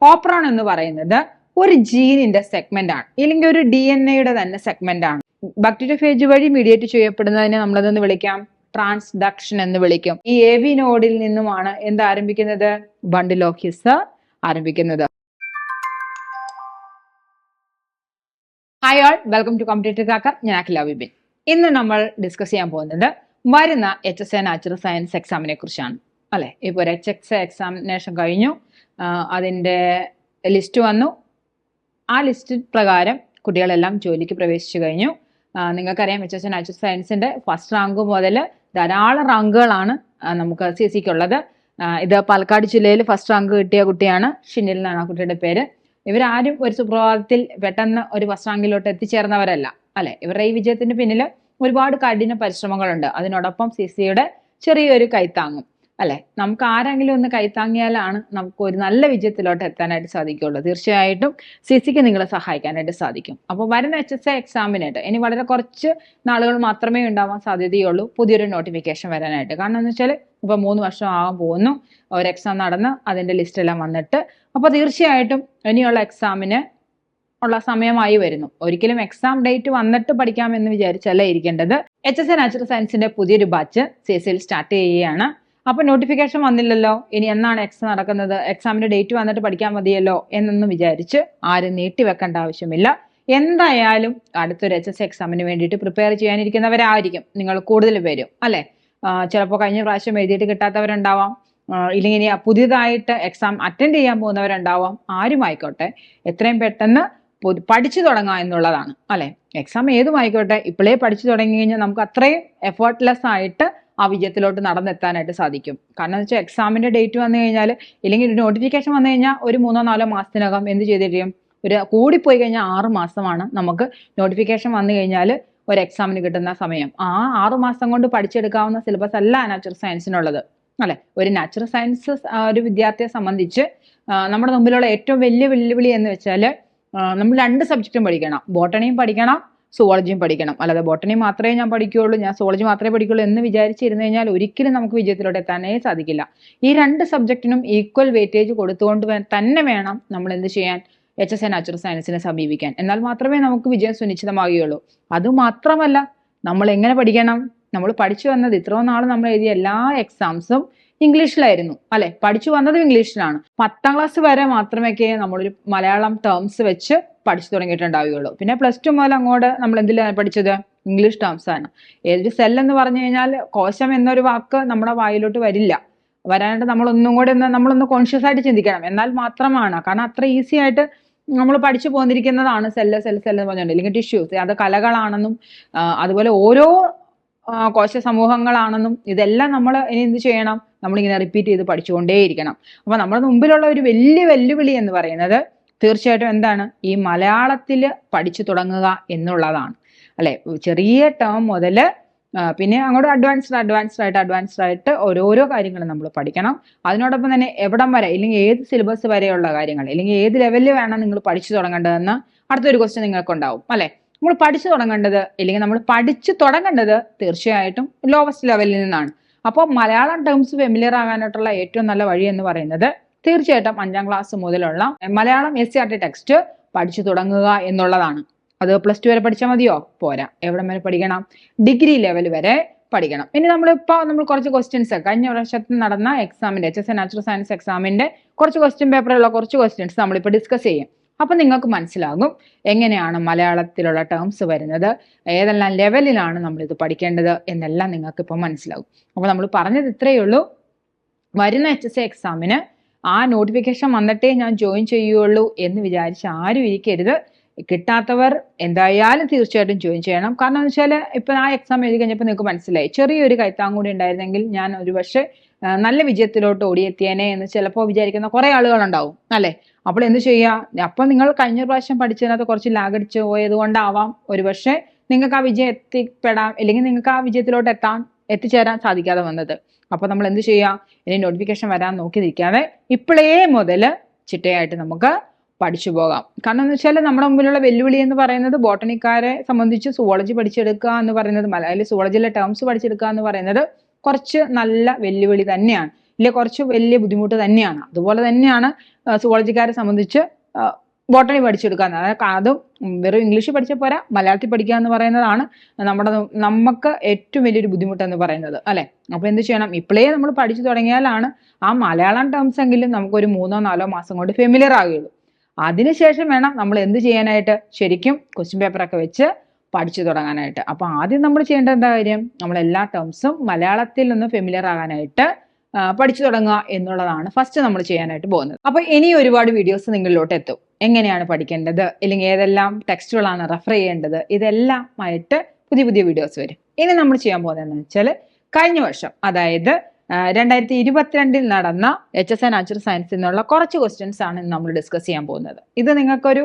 Operon എന്ന് പറയുന്നത് ഒരു ജീനിന്റെ സെഗ്മെന്റ് ആണ്, ഇല്ലെങ്കിൽ ഒരു DNA-യുടെ തന്നെ സെഗ്മെന്റ് ആണ്. ബാക്ടീരിയോഫേജ് വഴി മീഡിയേറ്റ് ചെയ്യപ്പെടുന്നതിനെ നമ്മളതെന്ന് വിളിക്കാം ട്രാൻസ്ഡക്ഷൻ എന്ന് വിളിക്കും. ഈ AV നോഡിൽ നിന്നുമാണ് എന്ത് ആരംഭിക്കുന്നത്? ബണ്ടിൽ ഓഫ് ഹിസ് ആരംഭിക്കുന്നത്. Hi all, welcome to competitive cracker. ഞാൻ അഖില വിപിൻ. ഇന്ന് നമ്മൾ ഡിസ്കസ് ചെയ്യാൻ പോകുന്നത് വരുന്ന HSA നാച്ചുറൽ സയൻസ് എക്സാമിനെ കുറിച്ചാണ്. അല്ലെ, ഇപ്പോൾ ഒരു HSA എക്സാമിനേഷൻ കഴിഞ്ഞു, അതിൻ്റെ ലിസ്റ്റ് വന്നു. ആ ലിസ്റ്റ് പ്രകാരം കുട്ടികളെല്ലാം ജോലിക്ക് പ്രവേശിച്ചു കഴിഞ്ഞു. നിങ്ങൾക്കറിയാം, HSA നാച്ചുറൽ സയൻസിന്റെ ഫസ്റ്റ് റാങ്ക് മുതൽ ധാരാളം റാങ്കുകളാണ് നമുക്ക് CCക്കുള്ളത്. ഇത് പാലക്കാട് ജില്ലയിൽ ഫസ്റ്റ് റാങ്ക് കിട്ടിയ കുട്ടിയാണ്. ഷിനിൽ എന്നാണ് ആ കുട്ടിയുടെ പേര്. ഇവരാരും ഒരു സുപ്രഭാതത്തിൽ പെട്ടെന്ന് ഒരു ഫസ്റ്റ് റാങ്കിലോട്ട് എത്തിച്ചേർന്നവരല്ല, അല്ലെ. ഇവരുടെ ഈ വിജയത്തിന് പിന്നിൽ ഒരുപാട് കഠിന പരിശ്രമങ്ങളുണ്ട്. അതിനോടൊപ്പം CCയുടെ ചെറിയൊരു കൈത്താങ്ങും, അല്ലെ. നമുക്ക് ആരെങ്കിലും ഒന്ന് കൈത്താങ്ങിയാലാണ് നമുക്ക് ഒരു നല്ല വിജയത്തിലോട്ട് എത്താനായിട്ട് സാധിക്കുള്ളൂ. തീർച്ചയായിട്ടും CCക്ക് നിങ്ങളെ സഹായിക്കാനായിട്ട് സാധിക്കും. അപ്പോൾ വരുന്ന HSA എക്സാമിനായിട്ട് ഇനി വളരെ കുറച്ച് നാളുകൾ മാത്രമേ ഉണ്ടാവാൻ സാധ്യതയുള്ളൂ പുതിയൊരു നോട്ടിഫിക്കേഷൻ വരാനായിട്ട്. കാരണം എന്ന് വെച്ചാൽ ഇപ്പൊ 3 വർഷം ആകാൻ പോകുന്നു ഒരു എക്സാം നടന്ന് അതിന്റെ ലിസ്റ്റ് എല്ലാം വന്നിട്ട്. അപ്പോൾ തീർച്ചയായിട്ടും ഇനിയുള്ള എക്സാമിന് ഉള്ള സമയമായി വരുന്നു. ഒരിക്കലും എക്സാം ഡേറ്റ് വന്നിട്ട് പഠിക്കാമെന്ന് വിചാരിച്ചല്ല ഇരിക്കേണ്ടത്. HSA നാച്ചുറൽ സയൻസിന്റെ പുതിയൊരു ബാച്ച് CSയിൽ സ്റ്റാർട്ട് ചെയ്യുകയാണ്. അപ്പൊ നോട്ടിഫിക്കേഷൻ വന്നില്ലല്ലോ, ഇനി എന്നാണ് എക്സാം നടക്കുന്നത്, എക്സാമിന്റെ ഡേറ്റ് വന്നിട്ട് പഠിക്കാൻ മതിയല്ലോ എന്നൊന്നും വിചാരിച്ച് ആരും നീട്ടിവെക്കേണ്ട ആവശ്യമില്ല. എന്തായാലും അടുത്തൊരു HSA എക്സാമിന് വേണ്ടിയിട്ട് പ്രിപ്പയർ ചെയ്യാനിരിക്കുന്നവരായിരിക്കും നിങ്ങൾ കൂടുതൽ പേരും, അല്ലെ. ചിലപ്പോൾ കഴിഞ്ഞ പ്രാവശ്യം എഴുതിയിട്ട് കിട്ടാത്തവരുണ്ടാവാം, ഇല്ലെങ്കിൽ പുതിയതായിട്ട് എക്സാം അറ്റൻഡ് ചെയ്യാൻ പോകുന്നവരുണ്ടാവാം. ആരുമായിക്കോട്ടെ എത്രയും പെട്ടെന്ന് പഠിച്ചു തുടങ്ങുക എന്നുള്ളതാണ്, അല്ലെ. എക്സാം ഏതുമായിക്കോട്ടെ ഇപ്പോഴേ പഠിച്ചു തുടങ്ങി കഴിഞ്ഞാൽ നമുക്ക് അത്രയും എഫേർട്ട്ലെസ് ആയിട്ട് ആ വിജയത്തിലോട്ട് നടന്നെത്താനായിട്ട് സാധിക്കും. കാരണം എന്ന് വെച്ചാൽ എക്സാമിന്റെ ഡേറ്റ് വന്നു കഴിഞ്ഞാൽ, ഇല്ലെങ്കിൽ ഒരു നോട്ടിഫിക്കേഷൻ വന്നു കഴിഞ്ഞാൽ ഒരു 3-4 മാസത്തിനകം എന്ത് ചെയ്തിരിക്കും, ഒരു കൂടിപ്പോയി കഴിഞ്ഞാൽ 6 മാസമാണ് നമുക്ക് നോട്ടിഫിക്കേഷൻ വന്നു കഴിഞ്ഞാൽ ഒരു എക്സാമിന് കിട്ടുന്ന സമയം. ആ 6 മാസം കൊണ്ട് പഠിച്ചെടുക്കാവുന്ന സിലബസ് അല്ല നാച്ചുറൽ സയൻസിനുള്ളത്, അല്ലെ. ഒരു നാച്ചുറൽ സയൻസ് ഒരു വിദ്യാർത്ഥിയെ സംബന്ധിച്ച് നമ്മുടെ മുമ്പിലുള്ള ഏറ്റവും വലിയ വെല്ലുവിളി എന്ന് വെച്ചാൽ നമ്മൾ 2 സബ്ജക്റ്റും പഠിക്കണം. ബോട്ടണിയും പഠിക്കണം, സുവോളജിയും പഠിക്കണം. അല്ലാതെ ബോട്ടണി മാത്രമേ ഞാൻ പഠിക്കുകയുള്ളൂ, ഞാൻ സുവോളജി മാത്രമേ പഠിക്കുകയുള്ളൂ എന്ന് വിചാരിച്ചിരുന്നു കഴിഞ്ഞാൽ ഒരിക്കലും നമുക്ക് വിജയത്തിലോട്ട് എത്താനേ സാധിക്കില്ല. ഈ 2 സബ്ജക്റ്റിനും ഈക്വൽ വെയിറ്റേജ് കൊടുത്തുകൊണ്ട് തന്നെ വേണം നമ്മൾ എന്ത് ചെയ്യാൻ, HSA നാച്ചുറൽ സയൻസിനെ സമീപിക്കാൻ. എന്നാൽ മാത്രമേ നമുക്ക് വിജയം സുനിശ്ചിതമാകുകയുള്ളൂ. അതുമാത്രമല്ല, നമ്മൾ എങ്ങനെ പഠിക്കണം, നമ്മൾ പഠിച്ചു വന്നത് ഇത്രയും നാൾ നമ്മൾ എഴുതിയ എല്ലാ എക്സാംസും ഇംഗ്ലീഷിലായിരുന്നു, അല്ലെ. പഠിച്ചു വന്നതും ഇംഗ്ലീഷിലാണ്. 10ാം ക്ലാസ് വരെ മാത്രമേ നമ്മളൊരു മലയാളം ടേംസ് വെച്ച് പഠിച്ചു തുടങ്ങിയിട്ടുണ്ടാവുകയുള്ളൂ. പിന്നെ +2 മുതൽ അങ്ങോട്ട് നമ്മൾ എന്തിലാണ് പഠിച്ചത്, ഇംഗ്ലീഷ് ടേംസ് ആണ്. ഏതൊരു സെൽ എന്ന് പറഞ്ഞു കഴിഞ്ഞാൽ കോശം എന്നൊരു വാക്ക് നമ്മുടെ വായിലോട്ട് വരില്ല. വരാനായിട്ട് നമ്മളൊന്നും കൂടെ നമ്മളൊന്ന് കോൺഷ്യസ് ആയിട്ട് ചിന്തിക്കണം. എന്നാൽ മാത്രമാണ്, കാരണം അത്ര ഈസി ആയിട്ട് നമ്മൾ പഠിച്ചു പോന്നിരിക്കുന്നതാണ് സെല്ല് എന്ന് പറഞ്ഞുകൊണ്ട്. അല്ലെങ്കിൽ ടിഷ്യൂസ്, അത് കലകളാണെന്നും അതുപോലെ ഓരോ കോശ സമൂഹങ്ങളാണെന്നും ഇതെല്ലാം നമ്മൾ ഇനി എന്ത് ചെയ്യണം, നമ്മളിങ്ങനെ റിപ്പീറ്റ് ചെയ്ത് പഠിച്ചുകൊണ്ടേയിരിക്കണം. അപ്പൊ നമ്മുടെ മുമ്പിലുള്ള ഒരു വലിയ വെല്ലുവിളി എന്ന് പറയുന്നത് തീർച്ചയായിട്ടും എന്താണ്, ഈ മലയാളത്തിൽ പഠിച്ചു തുടങ്ങുക എന്നുള്ളതാണ്, അല്ലെ. ചെറിയ ടേം മുതൽ പിന്നെ അങ്ങോട്ട് അഡ്വാൻസ്ഡ് ആയിട്ട് ഓരോരോ കാര്യങ്ങൾ നമ്മൾ പഠിക്കണം. അതിനോടൊപ്പം തന്നെ എവിടം വരെ, ഇല്ലെങ്കിൽ ഏത് സിലബസ് വരെയുള്ള കാര്യങ്ങൾ, അല്ലെങ്കിൽ ഏത് ലെവലിൽ വേണം നിങ്ങൾ പഠിച്ചു തുടങ്ങേണ്ടതെന്ന് അടുത്തൊരു ക്വസ്റ്റ്യൻ നിങ്ങൾക്കുണ്ടാവും, അല്ലെ. നമ്മൾ പഠിച്ചു തുടങ്ങേണ്ടത്, അല്ലെങ്കിൽ നമ്മൾ പഠിച്ചു തുടങ്ങേണ്ടത് തീർച്ചയായിട്ടും ലോവസ്റ്റ് ലെവലിൽ നിന്നാണ്. അപ്പോൾ മലയാളം ടേംസ് ഫെമിലിയർ ആകാനായിട്ടുള്ള ഏറ്റവും നല്ല വഴി എന്ന് പറയുന്നത് തീർച്ചയായിട്ടും 5ാം ക്ലാസ് മുതലുള്ള മലയാളം SCERT ടെക്സ്റ്റ് പഠിച്ചു തുടങ്ങുക എന്നുള്ളതാണ്. അത് +2 വരെ പഠിച്ചാൽ മതിയോ? പോരാ. എവിടം വരെ പഠിക്കണം? ഡിഗ്രി ലെവൽ വരെ പഠിക്കണം. ഇനി നമ്മൾ കുറച്ച് ക്വസ്റ്റ്യൻസ് കഴിഞ്ഞ വർഷത്തിൽ നടന്ന എക്സാമിന്റെ HSA നാച്ചുറൽ സയൻസ് എക്സാമിന്റെ കുറച്ച് ക്വസ്റ്റ്യൻ പേപ്പറിലുള്ള കുറച്ച് ക്വസ്റ്റ്യൻസ് നമ്മളിപ്പോൾ ഡിസ്കസ് ചെയ്യും. അപ്പൊ നിങ്ങൾക്ക് മനസ്സിലാകും എങ്ങനെയാണ് മലയാളത്തിലുള്ള ടേംസ് വരുന്നത്, ഏതെല്ലാം ലെവലിലാണ് നമ്മൾ ഇത് പഠിക്കേണ്ടത് എന്നെല്ലാം നിങ്ങൾക്ക് ഇപ്പം മനസ്സിലാകും. അപ്പൊ നമ്മൾ പറഞ്ഞത് ഇത്രയേ ഉള്ളൂ. വരുന്ന HSA എക്സാമിന് ആ നോട്ടിഫിക്കേഷൻ വന്നിട്ടേ ഞാൻ ജോയിൻ ചെയ്യുള്ളൂ എന്ന് വിചാരിച്ച് ആരും ഇരിക്കരുത്. കിട്ടാത്തവർ എന്തായാലും തീർച്ചയായിട്ടും ജോയിൻ ചെയ്യണം. കാരണം എന്ന് വെച്ചാൽ ഇപ്പൊ ആ എക്സാം എഴുതി കഴിഞ്ഞപ്പോൾ നിങ്ങൾക്ക് മനസ്സിലായി, ചെറിയൊരു കൈത്താങ് കൂടി ഉണ്ടായിരുന്നെങ്കിൽ ഞാൻ ഒരു പക്ഷേ നല്ല വിജയത്തിലോട്ട് ഓടിയെത്തിയേനെ എന്ന് ചിലപ്പോൾ വിചാരിക്കുന്ന കുറെ ആളുകളുണ്ടാവും, അല്ലെ. അപ്പോൾ എന്ത് ചെയ്യുക, അപ്പോൾ നിങ്ങൾ കഴിഞ്ഞ പ്രാവശ്യം പഠിച്ചതിനകത്ത് കുറച്ച് ലാഗടിച്ച് പോയത് കൊണ്ടാവാം ഒരു പക്ഷേ നിങ്ങൾക്ക് ആ വിജയം എത്തിപ്പെടാം, അല്ലെങ്കിൽ നിങ്ങൾക്ക് ആ വിജയത്തിലോട്ട് എത്തിച്ചേരാൻ സാധിക്കാതെ വന്നത്. അപ്പൊ നമ്മൾ എന്ത് ചെയ്യുക, ഇനി നോട്ടിഫിക്കേഷൻ വരാൻ നോക്കി നിൽക്കാതെ ഇപ്പോഴേ മുതൽ ചിട്ടയായിട്ട് നമുക്ക് പഠിച്ചു പോകാം. കാരണം എന്ന് വെച്ചാൽ നമ്മുടെ മുമ്പിലുള്ള വെല്ലുവിളി എന്ന് പറയുന്നത് ബോട്ടണിക്കാരെ സംബന്ധിച്ച് സുവോളജി പഠിച്ചെടുക്കുക എന്ന് പറയുന്നത്, മലയാളി സുവോളജിയിലെ ടേംസ് പഠിച്ചെടുക്കുക എന്ന് പറയുന്നത് കുറച്ച് നല്ല വെല്ലുവിളി തന്നെയാണ്, ഇല്ല കുറച്ച് വലിയ ബുദ്ധിമുട്ട് തന്നെയാണ്. അതുപോലെ തന്നെയാണ് സുവോളജിക്കാരെ സംബന്ധിച്ച് ബോട്ടണി പഠിച്ചെടുക്കാൻ, അതായത് അതും വെറും ഇംഗ്ലീഷ് പഠിച്ചാൽ പോരാ, മലയാളത്തിൽ പഠിക്കുക എന്ന് പറയുന്നതാണ് നമുക്ക് ഏറ്റവും വലിയൊരു ബുദ്ധിമുട്ടെന്ന് പറയുന്നത് അല്ലെ. അപ്പൊ എന്ത് ചെയ്യണം, ഇപ്പോഴേ നമ്മൾ പഠിച്ചു തുടങ്ങിയാലാണ് ആ മലയാളം ടേംസ് എങ്കിലും നമുക്കൊരു 3-4 മാസം കൊണ്ട് ഫെമിലിയർ ആകുകയുള്ളൂ. അതിനുശേഷം വേണം നമ്മൾ എന്ത് ചെയ്യാനായിട്ട്, ശരിക്കും ക്വസ്റ്റ്യൻ പേപ്പറൊക്കെ വെച്ച് പഠിച്ചു തുടങ്ങാനായിട്ട്. അപ്പൊ ആദ്യം നമ്മൾ ചെയ്യേണ്ട എന്താ കാര്യം, നമ്മൾ എല്ലാ ടേംസും മലയാളത്തിൽ നിന്ന് ഫെമിലിയർ ആകാനായിട്ട് പഠിച്ചു തുടങ്ങുക എന്നുള്ളതാണ് ഫസ്റ്റ് നമ്മൾ ചെയ്യാനായിട്ട് പോകുന്നത്. അപ്പൊ ഇനി ഒരുപാട് വീഡിയോസ് നിങ്ങളിലോട്ട് എത്തും, എങ്ങനെയാണ് പഠിക്കേണ്ടത്, അല്ലെങ്കിൽ ഏതെല്ലാം ടെക്സ്റ്റുകളാണ് റെഫർ ചെയ്യേണ്ടത്, ഇതെല്ലാമായിട്ട് പുതിയ പുതിയ വീഡിയോസ് വരും. ഇനി നമ്മൾ ചെയ്യാൻ പോകുന്നതെന്ന് വെച്ചാൽ കഴിഞ്ഞ വർഷം, അതായത് 2022 നടന്ന HSN നാച്ചുറൽ സയൻസിൽ നിന്നുള്ള കുറച്ച് ക്വസ്റ്റ്യൻസ് ആണ് നമ്മൾ ഡിസ്കസ് ചെയ്യാൻ പോകുന്നത്. ഇത് നിങ്ങൾക്കൊരു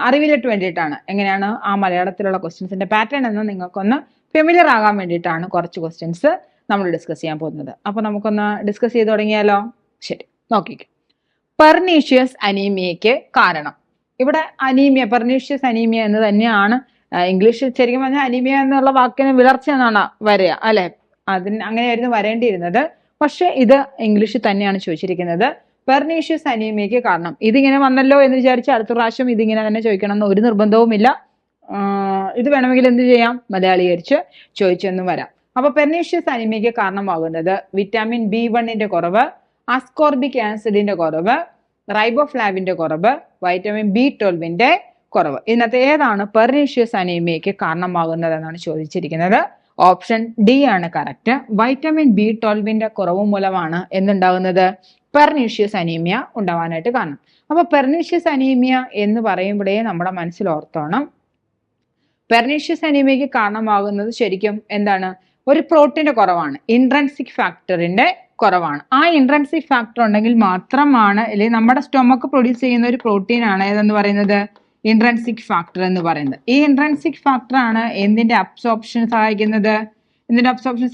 അറിവിലിട്ട് വേണ്ടിയിട്ടാണ്, എങ്ങനെയാണ് ആ മലയാളത്തിലുള്ള ക്വസ്റ്റ്യൻസിന്റെ പാറ്റേൺ എന്ന് നിങ്ങൾക്കൊന്ന് ഫെമിലിയർ ആകാൻ വേണ്ടിയിട്ടാണ് കുറച്ച് ക്വസ്റ്റ്യൻസ് നമ്മൾ ഡിസ്കസ് ചെയ്യാൻ പോകുന്നത്. അപ്പൊ നമുക്കൊന്ന് ഡിസ്കസ് ചെയ്ത് തുടങ്ങിയാലോ? ശരി, നോക്കിക്കോ. പെർനീഷ്യസ് അനീമിയയ്ക്ക് കാരണം. ഇവിടെ അനീമിയ, പെർനീഷ്യസ് അനീമിയ എന്ന് തന്നെയാണ് ഇംഗ്ലീഷിൽ ശരിക്കും പറഞ്ഞാൽ അനീമിയ എന്നുള്ള വാക്കിന് വിളർച്ച എന്നാണ് വരിക അല്ലെ. അങ്ങനെയായിരുന്നു വരേണ്ടിയിരുന്നത്. പക്ഷെ ഇത് ഇംഗ്ലീഷിൽ തന്നെയാണ് ചോദിച്ചിരിക്കുന്നത്. പെർനീഷ്യസ് അനീമിയയ്ക്ക് കാരണം. ഇതിങ്ങനെ വന്നല്ലോ എന്ന് വിചാരിച്ച് അടുത്ത പ്രാവശ്യം ഇതിങ്ങനെ തന്നെ ചോദിക്കണം എന്ന് ഒരു നിർബന്ധവുമില്ല. ഇത് വേണമെങ്കിൽ എന്ത് ചെയ്യാം, മലയാളീകരിച്ച് ചോദിച്ചെന്നും വരാം. അപ്പൊ പെർനീഷ്യസ് അനീമിയയ്ക്ക് കാരണമാകുന്നത് വിറ്റാമിൻ B1 കുറവ്, അസ്കോർബിക് ആസിഡിന്റെ കുറവ്, റൈബോഫ്ലാവിന്റെ കുറവ്, വൈറ്റമിൻ B12 കുറവ്. ഇതിനകത്ത് ഏതാണ് പെർനീഷ്യസ് അനീമിയയ്ക്ക് കാരണമാകുന്നത് എന്നാണ് ചോദിച്ചിരിക്കുന്നത്. ഓപ്ഷൻ ഡി ആണ് കറക്റ്റ്. വൈറ്റമിൻ B12 കുറവ് മൂലമാണ് എന്തുണ്ടാകുന്നത്, പെർനീഷ്യസ് അനീമിയ ഉണ്ടാവാനായിട്ട് കാരണം. അപ്പൊ പെർനീഷ്യസ് അനീമിയ എന്ന് പറയുമ്പോഴേ നമ്മുടെ മനസ്സിൽ ഓർത്തോണം, പെർനീഷ്യസ് അനീമിയയ്ക്ക് കാരണമാകുന്നത് ശരിക്കും എന്താണ്, ഒരു പ്രോട്ടീന്റെ കുറവാണ്, ഇൻട്രൻസിക് ഫാക്ടറിന്റെ കുറവാണ്. ആ ഇൻട്രൻസിക് ഫാക്ടർ ഉണ്ടെങ്കിൽ മാത്രമാണ്, അല്ലെങ്കിൽ നമ്മുടെ സ്റ്റൊമക്ക് പ്രൊഡ്യൂസ് ചെയ്യുന്ന ഒരു പ്രോട്ടീൻ ആണ് ഏതെന്ന് പറയുന്നത്, ഇൻട്രൻസിക് ഫാക്ടർ എന്ന് പറയുന്നത്. ഈ ഇൻട്രൻസിക് ഫാക്ടർ ആണ് എന്തിന്റെ അബ്സോർപ്ഷൻ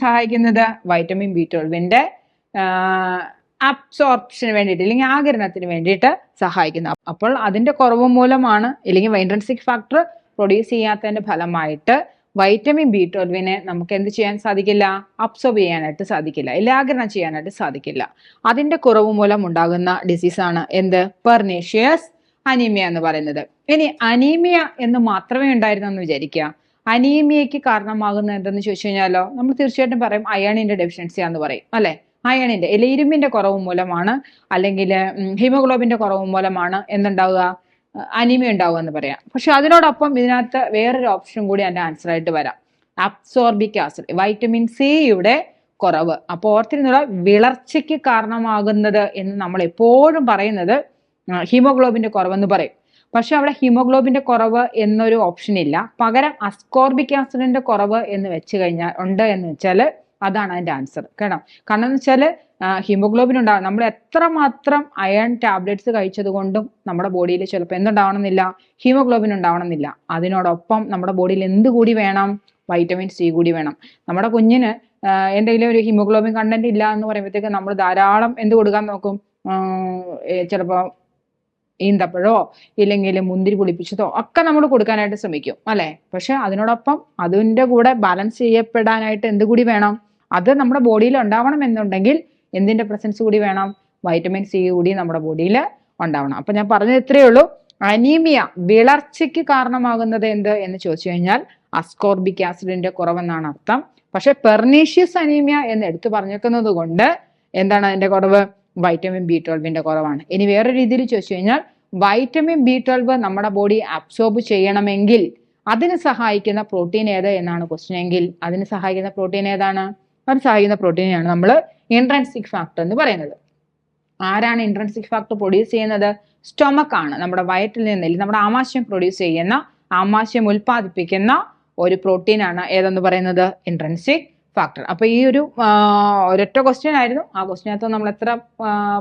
സഹായിക്കുന്നത്, വൈറ്റമിൻ B12 അബ്സോർപ്ഷന് വേണ്ടിയിട്ട്, അല്ലെങ്കിൽ ആഗിരണത്തിന് വേണ്ടിയിട്ട് സഹായിക്കുന്നു. അപ്പോൾ അതിന്റെ കുറവ് മൂലമാണ്, അല്ലെങ്കിൽ ഇൻട്രൻസിക് ഫാക്ടർ പ്രൊഡ്യൂസ് ചെയ്യാത്തതിന്റെ ഫലമായിട്ട് വൈറ്റമിൻ B12 നമുക്ക് എന്ത് ചെയ്യാൻ സാധിക്കില്ല, അബ്സോർബ് ചെയ്യാനായിട്ട് സാധിക്കില്ല, ആഗിരണം ചെയ്യാനായിട്ട് സാധിക്കില്ല. അതിന്റെ കുറവ് മൂലം ഉണ്ടാകുന്ന ഡിസീസാണ് എന്ത്, പെർനീഷ്യസ് അനീമിയ എന്ന് പറയുന്നത്. ഇനി അനീമിയ എന്ന് മാത്രമേ ഉണ്ടായിരുന്നു എന്ന് വിചാരിക്കുക. അനീമിയയ്ക്ക് കാരണമാകുന്നത് എന്തെന്ന് ചോദിച്ചു കഴിഞ്ഞാലോ, നമ്മൾ തീർച്ചയായിട്ടും പറയും അയണിന്റെ ഡെഫിഷ്യൻസി എന്ന് പറയും അല്ലെ. അയണിന്റെ ഇരുമ്പിന്റെ കുറവ് മൂലമാണ്, അല്ലെങ്കിൽ ഹീമോഗ്ലോബിന്റെ കുറവ് മൂലമാണ് എന്തുണ്ടാവുക, അനീമിയ ഉണ്ടാവുക എന്ന് പറയാം. പക്ഷെ അതിനോടൊപ്പം ഇതിനകത്ത് വേറൊരു ഓപ്ഷൻ കൂടി അതിന്റെ ആൻസർ ആയിട്ട് വരാം, അബ്സോർബിക് ആസിഡ്, വൈറ്റമിൻ സിയുടെ കുറവ്. അപ്പോൾ ഓർത്തിരുന്നുള്ള വിളർച്ചയ്ക്ക് കാരണമാകുന്നത് എന്ന് നമ്മൾ എപ്പോഴും പറയുന്നത് ഹീമോഗ്ലോബിന്റെ കുറവെന്ന് പറയും. പക്ഷെ അവിടെ ഹീമോഗ്ലോബിന്റെ കുറവ് എന്നൊരു ഓപ്ഷൻ ഇല്ല, പകരം അസ്കോർബിക് ആസിഡിന്റെ കുറവ് എന്ന് വെച്ച് കഴിഞ്ഞാൽ ഉണ്ട് എന്ന് വെച്ചാൽ അതാണ് അതിന്റെ ആൻസർ. കാരണം എന്ന് വെച്ചാൽ ഹീമോഗ്ലോബിൻ ഉണ്ടാകും, നമ്മൾ എത്രമാത്രം അയൺ ടാബ്ലറ്റ്സ് കഴിച്ചത് കൊണ്ടും നമ്മുടെ ബോഡിയിൽ ചിലപ്പോൾ എന്തുണ്ടാവണമെന്നില്ല, ഹീമോഗ്ലോബിൻ ഉണ്ടാവണമെന്നില്ല. അതിനോടൊപ്പം നമ്മുടെ ബോഡിയിൽ എന്ത് കൂടി വേണം, വൈറ്റമിൻ സി കൂടി വേണം. നമ്മുടെ കുഞ്ഞിന് എന്തെങ്കിലും ഒരു ഹീമോഗ്ലോബിൻ കണ്ടന്റ് ഇല്ല എന്ന് പറയുമ്പോഴത്തേക്ക് നമ്മൾ ധാരാളം എന്ത് കൊടുക്കാൻ നോക്കും, ചിലപ്പോൾ ഈന്തപ്പഴോ ഇല്ലെങ്കിൽ മുന്തിരി പുളിപ്പിച്ചതോ ഒക്കെ നമ്മൾ കൊടുക്കാനായിട്ട് ശ്രമിക്കും അല്ലെ. പക്ഷെ അതിനോടൊപ്പം അതിൻ്റെ കൂടെ ബാലൻസ് ചെയ്യപ്പെടാനായിട്ട് എന്ത് കൂടി വേണം, അത് നമ്മുടെ ബോഡിയിൽ ഉണ്ടാവണം എന്നുണ്ടെങ്കിൽ എന്തിന്റെ പ്രസൻസ് കൂടി വേണം, വൈറ്റമിൻ സി കൂടി നമ്മുടെ ബോഡിയിൽ ഉണ്ടാവണം. അപ്പൊ ഞാൻ പറഞ്ഞത് ഇത്രയേ ഉള്ളൂ. അനീമിയ വിളർച്ചയ്ക്ക് കാരണമാകുന്നത് എന്ത് എന്ന് ചോദിച്ചു കഴിഞ്ഞാൽ അസ്കോർബിക് ആസിഡിന്റെ കുറവെന്നാണ് അർത്ഥം. പക്ഷെ പെർനീഷ്യസ് അനീമിയ എന്ന് എടുത്തു പറഞ്ഞേക്കുന്നത് കൊണ്ട് എന്താണ് അതിന്റെ കുറവ്, വൈറ്റമിൻ B12 കുറവാണ്. ഇനി വേറെ രീതിയിൽ ചോദിച്ചു കഴിഞ്ഞാൽ വൈറ്റമിൻ B12 നമ്മുടെ ബോഡി അബ്സോർബ് ചെയ്യണമെങ്കിൽ അതിന് സഹായിക്കുന്ന പ്രോട്ടീൻ ഏത് എന്നാണ് ക്വസ്റ്റ്യൻ എങ്കിൽ അതിന് സഹായിക്കുന്ന പ്രോട്ടീൻ ഏതാണ്, അതിന് സഹായിക്കുന്ന പ്രോട്ടീനെയാണ് നമ്മൾ ഇൻട്രൻസിക് ഫാക്ടർ എന്ന് പറയുന്നത്. ആരാണ് ഇൻട്രൻസിക് ഫാക്ടർ പ്രൊഡ്യൂസ് ചെയ്യുന്നത്, സ്റ്റൊമക്ക് ആണ്. നമ്മുടെ വയറ്റിൽ നിന്ന് നമ്മുടെ ആമാശയം പ്രൊഡ്യൂസ് ചെയ്യുന്ന, ആമാശയം ഉൽപ്പാദിപ്പിക്കുന്ന ഒരു പ്രോട്ടീൻ ആണ് ഏതെന്ന് പറയുന്നത്, ഇൻട്രൻസിക് ഫാക്ടർ. അപ്പൊ ഈ ഒരു ഒരൊറ്റ ക്വസ്റ്റ്യൻ ആയിരുന്നു. ആ ക്വസ്റ്റ്യനകത്ത് നമ്മൾ എത്ര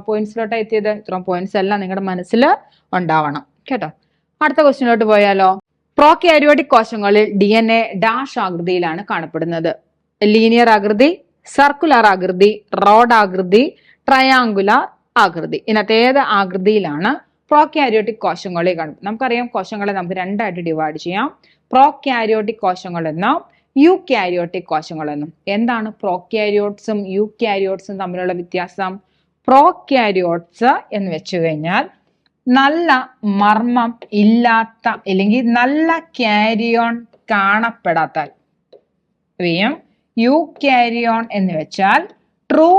പോയിന്റ്സിലോട്ടാണ് എത്തിയത്, ഇത്രയും പോയിന്റ്സ് എല്ലാം നിങ്ങളുടെ മനസ്സിൽ ഉണ്ടാവണം കേട്ടോ. അടുത്ത ക്വസ്റ്റ്യനിലോട്ട് പോയാലോ. പ്രോക്യാരിയോട്ടിക് കോശങ്ങളിൽ DNA ഡാഷ് ആകൃതിയിലാണ് കാണപ്പെടുന്നത്. ലീനിയർ ആകൃതി, സർക്കുലർ ആകൃതി, റോഡ് ആകൃതി, ട്രയാങ്കുലർ ആകൃതി. ഇതിനകത്ത് ഏത് ആകൃതിയിലാണ് പ്രോക്യാരിയോട്ടിക് കോശങ്ങളെ കാണുന്നത്? നമുക്കറിയാം കോശങ്ങളെ നമുക്ക് രണ്ടായിട്ട് ഡിവൈഡ് ചെയ്യാം, പ്രോക്യാരിയോട്ടിക് കോശങ്ങൾ എന്നും യൂക്യാരിയോട്ടിക് കോശങ്ങൾ എന്നും. എന്താണ് പ്രോക്യാരിയോട്സും യൂക്യാരിയോട്സും തമ്മിലുള്ള വ്യത്യാസം? പ്രോക്യാരിയോട്സ് എന്ന് വെച്ചു കഴിഞ്ഞാൽ നല്ല മർമ്മം ഇല്ലാത്ത അല്ലെങ്കിൽ നല്ല ക്യാരിയോൺ കാണപ്പെടാത്ത. യൂക്യാരിയോൺ എന്ന് വെച്ചാൽ ട്രൂ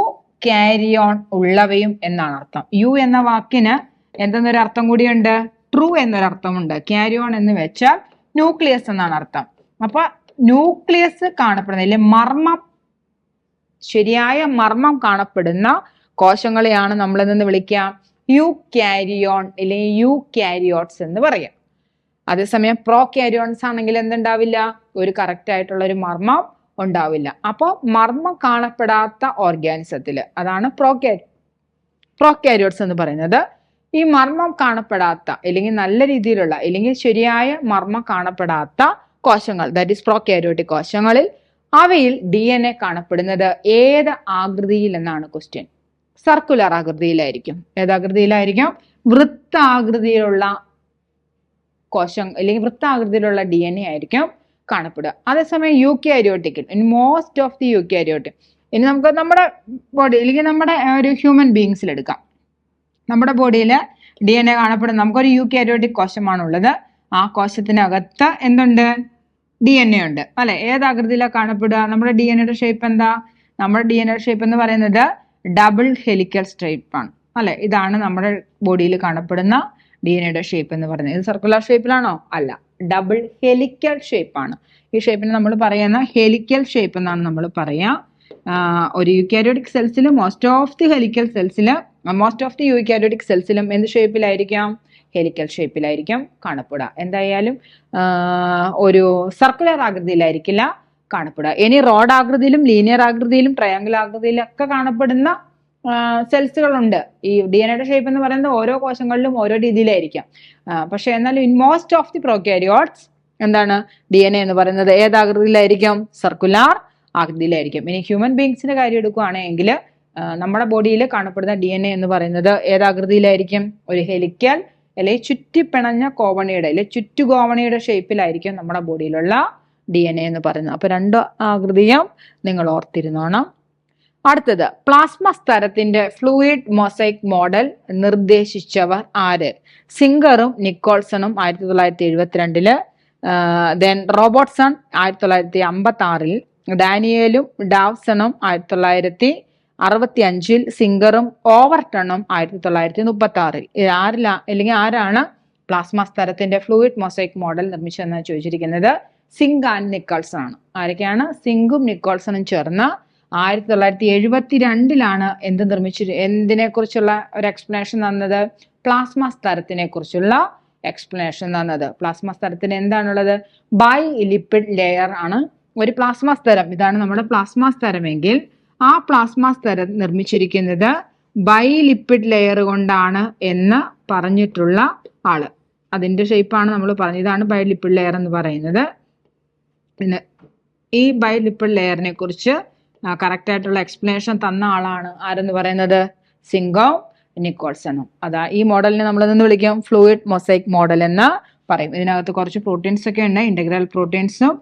ക്യാരിയോൺ ഉള്ളവയും എന്നാണ് അർത്ഥം. യു എന്ന വാക്കിന് എന്തെന്നൊരു അർത്ഥം കൂടിയുണ്ട്, ട്രൂ എന്നൊരർത്ഥമുണ്ട്. ക്യാരിയോൺ എന്ന് വെച്ചാൽ ന്യൂക്ലിയസ് എന്നാണ് അർത്ഥം. അപ്പൊ ന്യൂക്ലിയസ് കാണപ്പെടുന്ന അല്ലെങ്കിൽ മർമ്മം, ശരിയായ മർമ്മം കാണപ്പെടുന്ന കോശങ്ങളെയാണ് നമ്മൾ എന്ന് വിളിക്കുക യൂക്യാരിയോൺ അല്ലെങ്കിൽ യൂക്യാരിയോട്സ് എന്ന് പറയാം. അതേസമയം പ്രോക്യാരിയോൺസ് ആണെങ്കിൽ എന്തുണ്ടാവില്ല, ഒരു കറക്റ്റ് ആയിട്ടുള്ള ഒരു മർമ്മം ഉണ്ടാവില്ല. അപ്പോൾ മർമ്മം കാണപ്പെടാത്ത ഓർഗാനിസത്തിൽ അതാണ് പ്രോക്യാരിയോട്സ് എന്ന് പറയുന്നത്. ഈ മർമ്മം കാണപ്പെടാത്ത അല്ലെങ്കിൽ നല്ല രീതിയിലുള്ള അല്ലെങ്കിൽ ശരിയായ മർമ്മം കാണപ്പെടാത്ത കോശങ്ങൾ, ദാറ്റ് ഈസ് പ്രോക്യാരിയോട്ടിക് കോശങ്ങളിൽ, അവയിൽ DNA കാണപ്പെടുന്നത് ഏത് ആകൃതിയിൽ എന്നാണ് ക്വസ്റ്റ്യൻ. സർക്കുലർ ആകൃതിയിലായിരിക്കും. ഏതാകൃതിയിലായിരിക്കും? വൃത്താകൃതിയിലുള്ള കോശം അല്ലെങ്കിൽ വൃത്താകൃതിയിലുള്ള DNA ആയിരിക്കും കാണപ്പെടുക. അതേസമയം യൂക്യാരിയോട്ടിക്കിൽ, in most of the eukaryotic, ഇനി നമുക്ക് നമ്മുടെ ബോഡി അല്ലെങ്കിൽ നമ്മുടെ ഒരു ഹ്യൂമൻ ബീങ്സിൽ എടുക്കാം. നമ്മുടെ ബോഡിയിൽ DNA കാണപ്പെടുന്ന നമുക്കൊരു യൂക്യാരിയോട്ടിക് കോശമാണുള്ളത്. ആ കോശത്തിനകത്ത് എന്തുണ്ട്? DNA ഉണ്ട് അല്ലെ. ഏതാകൃതിയിലാണ് കാണപ്പെടുക? നമ്മുടെ DNAയുടെ ഷേപ്പ് എന്താ? നമ്മുടെ DNAയുടെ ഷേപ്പ് എന്ന് പറയുന്നത് ഡബിൾ ഹെലിക്കൽ ഷേപ്പ് ആണ് അല്ലെ. ഇതാണ് നമ്മുടെ ബോഡിയിൽ കാണപ്പെടുന്ന DNAയുടെ ഷേപ്പ് എന്ന് പറയുന്നത്. ഇത് സർക്കുലർ ഷേപ്പിലാണോ? അല്ല, ഡബിൾ ഹെലിക്കൽ ഷേപ്പ് ആണ്. ഈ ഷേപ്പിന് നമ്മൾ പറയുന്ന ഹെലിക്കൽ ഷേപ്പ് എന്നാണ് നമ്മൾ പറയാ. ഒരു യൂക്യാരിയോട്ടിക് സെൽസിലും മോസ്റ്റ് ഓഫ് ദി യൂക്യാരിയോട്ടിക് സെൽസിലും എന്ത് ഷേപ്പിലായിരിക്കാം? ഹെലിക്കൽ ഷേപ്പിലായിരിക്കും കാണപ്പെടുക. എന്തായാലും ഒരു സർക്കുലർ ആകൃതിയിലായിരിക്കില്ല കാണപ്പെടുക. ഇനി റോഡ് ആകൃതിയിലും ലീനിയർ ആകൃതിയിലും ട്രയാങ്കിൾ ആകൃതിയിലും ഒക്കെ കാണപ്പെടുന്ന സെൽസുകളുണ്ട്. ഈ DNA ഷേപ്പ് എന്ന് പറയുന്നത് ഓരോ കോശങ്ങളിലും ഓരോ രീതിയിലായിരിക്കാം. പക്ഷെ എന്നാലും in most of the prokaryotes എന്താണ് DNA എന്ന് പറയുന്നത് ഏതാകൃതിയിലായിരിക്കും? സർക്കുലർ ആകൃതിയിലായിരിക്കും. ഇനി ഹ്യൂമൻ ബീങ്സിന്റെ കാര്യം എടുക്കുകയാണെങ്കിൽ നമ്മുടെ ബോഡിയിൽ കാണപ്പെടുന്ന DNA എന്ന് പറയുന്നത് ഏതാകൃതിയിലായിരിക്കും? ഒരു ഹെലിക്കൽ അല്ലെങ്കിൽ ചുറ്റിപ്പിണഞ്ഞ കോവണിയുടെ അല്ലെങ്കിൽ ചുറ്റുകോവണിയുടെ ഷേപ്പിലായിരിക്കും നമ്മുടെ ബോഡിയിലുള്ള DNA എന്ന് പറയുന്നത്. അപ്പൊ രണ്ട് ആകൃതിയും നിങ്ങൾ ഓർത്തിരുന്നോണം. അടുത്തത്, പ്ലാസ്മ സ്തരത്തിന്റെ ഫ്ലൂയിഡ് മൊസൈക് മോഡൽ നിർദ്ദേശിച്ചവർ ആര്? സിംഗറും നിക്കോൾസണും 1972, ദെൻ റോബർട്ട്സൺ 1956, ഡാനിയേലും ഡാവ്സണും 1965, സിംഗറും ഓവർടണും 1936. ആരാണ് പ്ലാസ്മ സ്തരത്തിന്റെ ഫ്ലൂയിഡ് മൊസൈക് മോഡൽ നിർമ്മിച്ചതെന്ന് ചോദിച്ചിരിക്കുന്നത്? സിംഗ് ആൻഡ് നിക്കോൾസൺ ആണ്. ആരൊക്കെയാണ്? സിംഗും നിക്കോൾസണും ചേർന്ന് 1972 എന്തിനെ കുറിച്ചുള്ള ഒരു എക്സ്പ്ലനേഷൻ തന്നത്? പ്ലാസ്മ സ്തരത്തിനെ കുറിച്ചുള്ള എക്സ്പ്ലനേഷൻ തന്നത്. പ്ലാസ്മ സ്തരത്തിന് എന്താണുള്ളത്? ബൈ ലിപ്പിഡ് ലെയർ ആണ് ഒരു പ്ലാസ്മ സ്തരം. ഇതാണ് നമ്മുടെ പ്ലാസ്മ സ്തരമെങ്കിൽ ആ പ്ലാസ്മ സ്തരം നിർമ്മിച്ചിരിക്കുന്നത് ബൈ ലിപ്പിഡ് ലെയർ കൊണ്ടാണ് എന്ന് പറഞ്ഞിട്ടുള്ള ആള്. അതിന്റെ ഷേപ്പാണ് നമ്മൾ പറഞ്ഞത്. ഇതാണ് ബൈ ലിപ്പിഡ് ലെയർ എന്ന് പറയുന്നത്. പിന്നെ ഈ ബൈ ലിപ്പിഡ് ലെയറിനെ കുറിച്ച് കറക്റ്റ് ആയിട്ടുള്ള എക്സ്പ്ലനേഷൻ തന്ന ആളാണ് ആരെന്ന് പറയുന്നത്? സിംഗും നിക്കോൾസണും. അതാ ഈ മോഡലിനെ നമ്മൾ എന്ന് വിളിക്കും ഫ്ലൂയിഡ് മൊസൈക് മോഡൽ എന്ന് പറയും. ഇതിനകത്ത് കുറച്ച് പ്രോട്ടീൻസ് ഒക്കെ ഉണ്ട്, ഇന്റഗ്രൽ പ്രോട്ടീൻസും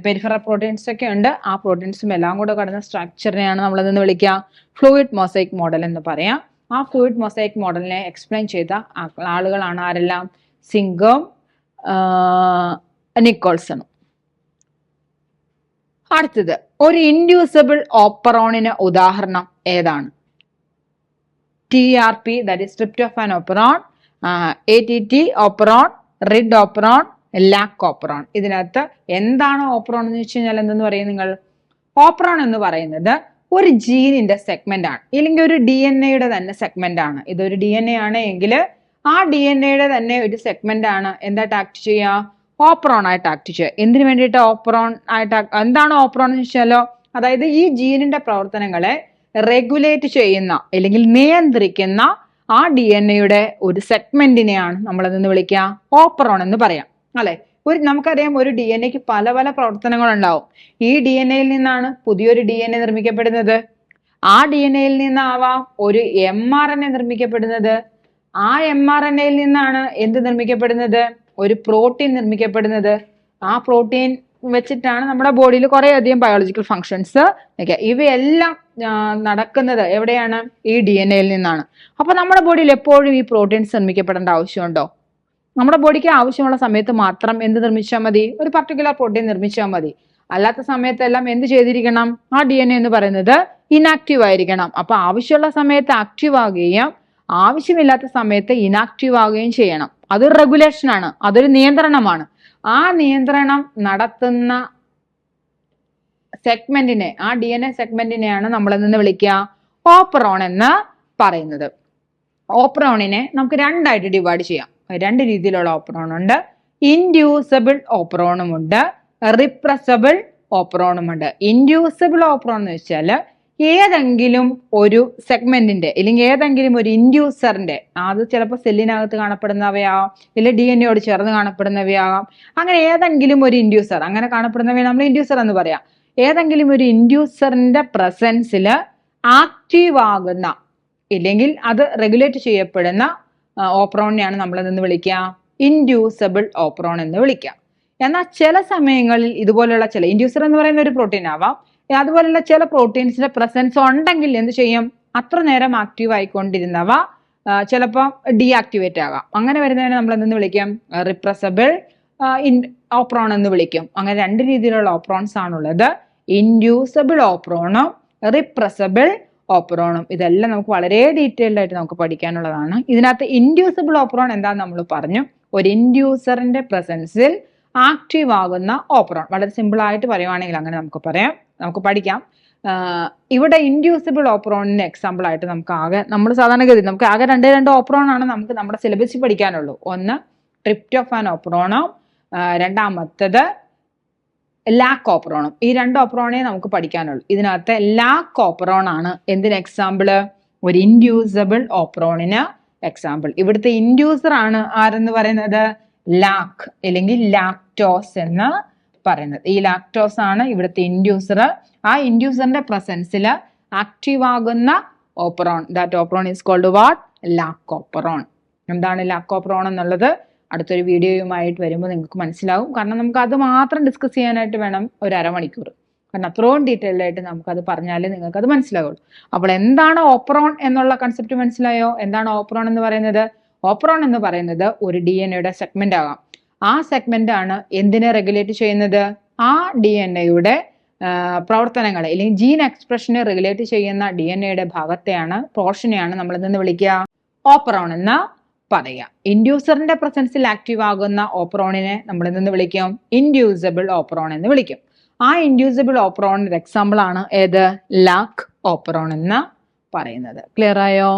പെരിഫറൽ പ്രോട്ടീൻസ് ഒക്കെ ഉണ്ട്. ആ പ്രോട്ടീൻസും എല്ലാം കൂടെ കടന്ന സ്ട്രക്ചറിനെയാണ് നമ്മൾ എന്ന് വിളിക്കുക ഫ്ലൂയിഡ് മൊസൈക് മോഡൽ എന്ന് പറയാം. ആ ഫ്ലൂയിഡ് മൊസൈക് മോഡലിനെ എക്സ്പ്ലെയിൻ ചെയ്ത ആളുകളാണ് ആരെല്ലാം? സിംഗും നിക്കോൾസണും. അടുത്തത്, ഒരു ഇൻഡ്യൂസിബിൾ ഓപ്പറോണിന് ഉദാഹരണം ഏതാണ്? TRP, that is tryptophan operon, ATT operon, rid operon, lac operon. ഇതിനകത്ത് എന്താണ് ഓപ്പറോൺ എന്ന് വെച്ച് കഴിഞ്ഞാൽ എന്തെന്ന് പറയും നിങ്ങൾ? ഓപ്പറോൺ എന്ന് പറയുന്നത് ഒരു ജീനിന്റെ സെഗ്മെന്റ് ആണ്, ഇല്ലെങ്കിൽ ഒരു DNA തന്നെ സെഗ്മെന്റ് ആണ്. ഇതൊരു DNA ആണ് എങ്കിൽ ആ DNA തന്നെ ഒരു സെഗ്മെന്റ് ആണ് എന്തായിട്ട് ആക്ട് ചെയ്യുക? ഓപ്പറോൺ ആയിട്ട് ആക്ട് ചെയ്യുക. എന്തിനു വേണ്ടിയിട്ട് ഓപ്പറോൺ ആയിട്ട്? എന്താണ് ഓപ്പറോൺ എന്ന് വെച്ചാലോ, അതായത് ഈ ജീനിന്റെ പ്രവർത്തനങ്ങളെ റെഗുലേറ്റ് ചെയ്യുന്ന അല്ലെങ്കിൽ നിയന്ത്രിക്കുന്ന ആ DNA ഒരു സെഗ്മെന്റിനെയാണ് നമ്മളതെന്ന് വിളിക്കുക ഓപ്പറോൺ എന്ന് പറയാം അല്ലെ. നമുക്കറിയാം ഒരു DNA പല പല പ്രവർത്തനങ്ങൾ ഉണ്ടാവും. ഈ DNA നിന്നാണ് പുതിയൊരു DNA നിർമ്മിക്കപ്പെടുന്നത്. ആ DNA നിന്നാവാം ഒരു mRNA നിർമ്മിക്കപ്പെടുന്നത്. ആ mRNA നിന്നാണ് എന്ത് നിർമ്മിക്കപ്പെടുന്നത്? ഒരു പ്രോട്ടീൻ നിർമ്മിക്കപ്പെടുന്നത്. ആ പ്രോട്ടീൻ വെച്ചിട്ടാണ് നമ്മുടെ ബോഡിയിൽ കുറേ അധികം ബയോളജിക്കൽ ഫങ്ഷൻസ് ഒക്കെ. ഇവയെല്ലാം നടക്കുന്നത് എവിടെയാണ്? ഈ DNA നിന്നാണ്. അപ്പൊ നമ്മുടെ ബോഡിയിൽ എപ്പോഴും ഈ പ്രോട്ടീൻസ് നിർമ്മിക്കപ്പെടേണ്ട ആവശ്യമുണ്ടോ? നമ്മുടെ ബോഡിക്ക് ആവശ്യമുള്ള സമയത്ത് മാത്രം എന്ത് നിർമ്മിച്ചാൽ മതി? ഒരു പർട്ടിക്കുലർ പ്രോട്ടീൻ നിർമ്മിച്ചാൽ മതി. അല്ലാത്ത സമയത്തെല്ലാം എന്ത് ചെയ്തിരിക്കണം? ആ DNA എന്ന് പറയുന്നത് ഇനാക്റ്റീവ് ആയിരിക്കണം. അപ്പൊ ആവശ്യമുള്ള സമയത്ത് ആക്റ്റീവ് ആകുകയും ആവശ്യമില്ലാത്ത സമയത്ത് ഇനാക്റ്റീവ് ആവുകയും ചെയ്യണം. അതൊരു റെഗുലേഷൻ ആണ്, അതൊരു നിയന്ത്രണമാണ്. ആ നിയന്ത്രണം നടത്തുന്ന സെഗ്മെന്റിനെ, ആ DNA സെഗ്മെന്റിനെയാണ് നമ്മൾ എന്ന് വിളിക്കുക ഓപ്പറോൺ എന്ന് പറയുന്നത്. ഓപ്പറോണിനെ നമുക്ക് രണ്ടായിട്ട് ഡിവൈഡ് ചെയ്യാം. രണ്ട് രീതിയിലുള്ള ഓപ്പറോൺ ഉണ്ട്. ഇൻഡ്യൂസബിൾ ഓപ്പറോണും ഉണ്ട്, റിപ്രസബിൾ ഓപ്പറോണും ഉണ്ട്. ഇൻഡ്യൂസബിൾ ഓപ്പറോൺ എന്ന് വെച്ചാൽ ഏതെങ്കിലും ഒരു സെഗ്മെന്റിന്റെ അല്ലെങ്കിൽ ഏതെങ്കിലും ഒരു ഇൻഡ്യൂസറിന്റെ, അത് ചിലപ്പോൾ സെല്ലിനകത്ത് കാണപ്പെടുന്നവയാകാം, ഇല്ല DNA ചേർന്ന് കാണപ്പെടുന്നവയാകാം. അങ്ങനെ ഏതെങ്കിലും ഒരു ഇൻഡ്യൂസർ, അങ്ങനെ കാണപ്പെടുന്നവയെ നമ്മൾ ഇൻഡ്യൂസർ എന്ന് പറയാം. ഏതെങ്കിലും ഒരു ഇൻഡ്യൂസറിന്റെ പ്രസൻസിൽ ആക്റ്റീവ് ആകുന്ന ഇല്ലെങ്കിൽ അത് റെഗുലേറ്റ് ചെയ്യപ്പെടുന്ന ഓപ്പറോണിനെയാണ് നമ്മൾ എന്ന് വിളിക്കുക ഇൻഡ്യൂസബിൾ ഓപ്പറോൺ എന്ന് വിളിക്കുക. എന്നാൽ ചില സമയങ്ങളിൽ ഇതുപോലെയുള്ള ചില ഇൻഡ്യൂസർ എന്ന് പറയുന്ന ഒരു പ്രോട്ടീൻ ആവാം, അതുപോലെയുള്ള ചില പ്രോട്ടീൻസിന്റെ പ്രസൻസ് ഉണ്ടെങ്കിൽ എന്ത് ചെയ്യും? അത്ര നേരം ആക്റ്റീവ് ആയിക്കൊണ്ടിരുന്നവ ചിലപ്പോൾ ഡീആക്ടിവേറ്റ് ആകാം. അങ്ങനെ വരുന്നതിനെ നമ്മൾ എന്തെന്ന് വിളിക്കും? റിപ്രസബിൾ ഓപ്പറോൺ എന്ന് വിളിക്കും. അങ്ങനെ രണ്ട് രീതിയിലുള്ള ഓപ്പറോൺസ് ആണുള്ളത്, ഇൻഡ്യൂസബിൾ ഓപ്പറോണും റിപ്രസബിൾ ഓപ്പറോണും. ഇതെല്ലാം നമുക്ക് വളരെ ഡീറ്റെയിൽഡ് ആയിട്ട് നമുക്ക് പഠിക്കാനുള്ളതാണ്. ഇതിനകത്ത് ഇൻഡ്യൂസബിൾ ഓപ്പറോൺ എന്താണെന്ന് നമ്മൾ പറഞ്ഞു. ഒരു ഇൻഡ്യൂസറിന്റെ പ്രസൻസിൽ ആക്റ്റീവ് ആകുന്ന ഓപ്പറോൺ. വളരെ സിമ്പിൾ ആയിട്ട് പറയുവാണെങ്കിൽ അങ്ങനെ നമുക്ക് പറയാം, നമുക്ക് പഠിക്കാം. ഇവിടെ ഇൻഡ്യൂസിബിൾ ഓപ്പറോണിന് എക്സാമ്പിൾ ആയിട്ട് നമ്മൾ സാധാരണഗതി നമുക്ക് ആകെ രണ്ട് ഓപ്പറോൺ ആണ് നമുക്ക് നമ്മുടെ സിലബസിൽ പഠിക്കാനുള്ളൂ. ഒന്ന് ട്രിപ്റ്റോഫാൻ ഓപ്പറോണും രണ്ടാമത്തത് ലാക് ഓപ്പറോണും. ഈ രണ്ട് ഓപ്പറോണേ നമുക്ക് പഠിക്കാനുള്ളൂ. ഇതിനകത്ത് ലാക് ഓപ്പറോൺ ആണ് എന്തിന് എക്സാമ്പിള്? ഒരു ഇൻഡ്യൂസബിൾ ഓപ്പറോണിന് എക്സാമ്പിൾ. ഇവിടുത്തെ ഇൻഡ്യൂസർ ആണ് ആരെന്ന് പറയുന്നത്? ലാക് അല്ലെങ്കിൽ ലാക്ടോസ് എന്ന് പറയുന്നത്. ഈ ലാക്ടോസ് ആണ് ഇവിടുത്തെ ഇൻഡ്യൂസർ. ആ ഇൻഡ്യൂസറിന്റെ പ്രസൻസിൽ ആക്റ്റീവ് ആകുന്ന operon, that operon is called what? Lac operon. എന്താണ് ലാക് ഓപ്പറോൺ എന്നുള്ളത് അടുത്തൊരു വീഡിയോയുമായിട്ട് വരുമ്പോൾ നിങ്ങൾക്ക് മനസ്സിലാവും. കാരണം നമുക്ക് അത് മാത്രം ഡിസ്കസ് ചെയ്യാനായിട്ട് വേണം ഒരു അരമണിക്കൂർ. കാരണം അത്രയും ഡീറ്റെയിൽഡ് ആയിട്ട് നമുക്കത് പറഞ്ഞാലേ നിങ്ങൾക്ക് അത് മനസ്സിലാവുള്ളൂ. അപ്പോൾ എന്താണ് ഓപ്പറോൺ എന്നുള്ള കൺസെപ്റ്റ് മനസ്സിലായോ? എന്താണ് ഓപ്പറോൺ എന്ന് പറയുന്നത്? ഓപ്പറോൺ എന്ന് പറയുന്നത് ഒരു DNA സെഗ്മെന്റ് ആകാം. ആ സെഗ്മെന്റ് ആണ് എന്തിനെ റെഗുലേറ്റ് ചെയ്യുന്നത്? ആ DNA പ്രവർത്തനങ്ങളെ അല്ലെങ്കിൽ ജീൻ എക്സ്പ്രഷനെ റെഗുലേറ്റ് ചെയ്യുന്ന DNA ഭാഗത്തെയാണ്, പോർഷനെയാണ് നമ്മൾ എന്തെന്ന് വിളിക്കുക? ഓപ്പറോൺ എന്ന് പറയുക. ഇൻഡ്യൂസറിന്റെ പ്രസൻസിൽ ആക്റ്റീവ് ആകുന്ന ഓപ്പറോണിനെ നമ്മൾ എന്തെന്ന് വിളിക്കും? ഇൻഡ്യൂസബിൾ ഓപ്പറോൺ എന്ന് വിളിക്കും. ആ ഇൻഡ്യൂസബിൾ ഓപ്പറോണിന്റെ എക്സാമ്പിൾ ആണ് ഏത്? ലാക് ഓപ്പറോൺ എന്ന് പറയുന്നത്. ക്ലിയർ ആയോ?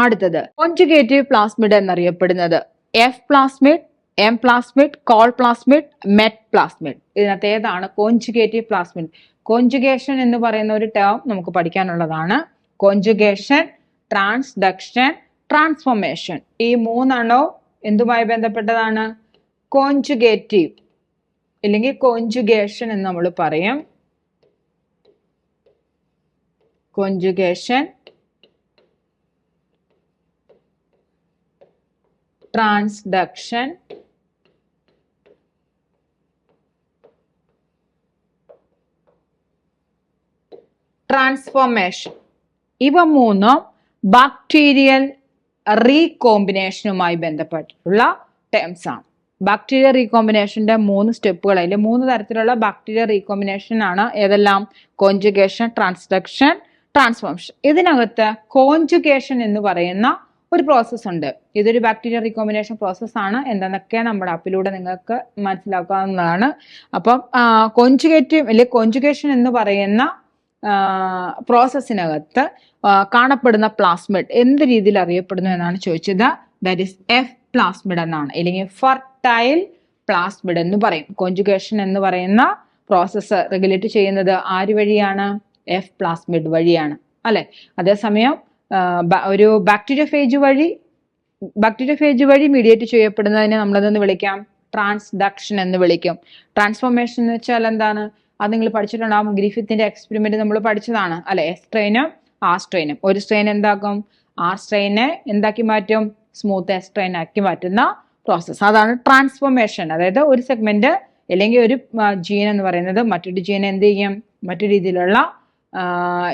അടുത്തത് കോൺജുഗേറ്റീവ് പ്ലാസ്മിഡ് എന്നറിയപ്പെടുന്നത് F plasmid, M plasmid, call plasmid, met plasmid. ഇതിനകത്ത് ഏതാണ് കോൺജുഗേറ്റീവ് പ്ലാസ്മിഡ്? കോൺജുഗേഷൻ എന്ന് പറയുന്ന ഒരു ടേം നമുക്ക് പഠിക്കാനുള്ളതാണ്. Conjugation, transduction, transformation. ഈ മൂന്നെണ്ണവും എന്തുമായി ബന്ധപ്പെട്ടതാണ്? കോൺജുഗേറ്റീവ് അല്ലെങ്കിൽ കോൺജുഗേഷൻ എന്ന് നമ്മൾ പറയും. Conjugation, transduction, transformation. ഇവ മൂന്നും ബാക്ടീരിയൽ റീകോമ്പിനേഷനുമായി ബന്ധപ്പെട്ടിട്ടുള്ള ടേംസ് ആണ്. ബാക്ടീരിയൽ റീകോമ്പിനേഷന്റെ 3 സ്റ്റെപ്പുകൾ, അതിൽ 3 തരത്തിലുള്ള ബാക്ടീരിയൽ റീകോമ്പിനേഷൻ ആണ് ഏതെല്ലാം? Conjugation, transduction, transformation. ഇതിനകത്ത് കോൺജുഗേഷൻ എന്ന് പറയുന്ന ഒരു പ്രോസസ് ഉണ്ട്. ഇതൊരു ബാക്ടീരിയൽ റീകോമ്പിനേഷൻ പ്രോസസ് ആണ്. എന്താണെന്നൊക്കെ നമ്മുടെ ആപ്പിലൂടെ നിങ്ങൾക്ക് മനസ്സിലാക്കാവുന്നതാണ്. അപ്പം കോൺജുഗേറ്റീവ് അല്ലെങ്കിൽ കോൺജുഗേഷൻ എന്ന് പറയുന്ന പ്രോസസ്സിനകത്ത് കാണപ്പെടുന്ന പ്ലാസ്മിഡ് എന്ത് രീതിയിൽ അറിയപ്പെടുന്നു എന്നാണ് ചോദിച്ചത്. ദാറ്റ് ഈസ് എഫ് പ്ലാസ്മിഡ് എന്നാണ്, അല്ലെങ്കിൽ ഫെർട്ടൈൽ പ്ലാസ്മിഡ് എന്ന് പറയും. കോൺജുഗേഷൻ എന്ന് പറയുന്ന പ്രോസസ്സ് റെഗുലേറ്റ് ചെയ്യുന്നത് ആര് വഴിയാണ്? എഫ് പ്ലാസ്മിഡ് വഴിയാണ്, അല്ലെ? അതേസമയം ഒരു ബാക്ടീരിയോഫേജ് വഴി മീഡിയേറ്റ് ചെയ്യപ്പെടുന്നതിനെ നമ്മളതെന്ന് വിളിക്കാം ട്രാൻസ്ഡക്ഷൻ എന്ന് വിളിക്കും. ട്രാൻസ്ഫോർമേഷൻ എന്ന് വെച്ചാൽ എന്താണ്? അത് നിങ്ങൾ പഠിച്ചിട്ടുണ്ടാവും. ഗ്രിഫിത്തിന്റെ എക്സ്പെരിമെന്റ് നമ്മൾ പഠിച്ചതാണ്, അല്ലെ? എസ് സ്ട്രെയിനും ആർ സ്ട്രെയിനും. ഒരു സ്ട്രെയിൻ എന്താക്കും? ആർ സ്ട്രെയിനെ എന്താക്കി മാറ്റും? സ്മൂത്ത് എസ് സ്ട്രെയിൻ ആക്കി മാറ്റുന്ന പ്രോസസ്സ്. അതാണ് ട്രാൻസ്ഫോർമേഷൻ. അതായത് ഒരു സെഗ്മെന്റ് അല്ലെങ്കിൽ ഒരു ജീൻ എന്ന് പറയുന്നത് മറ്റൊരു ജീനെ എന്ത് ചെയ്യും, മറ്റു രീതിയിലുള്ള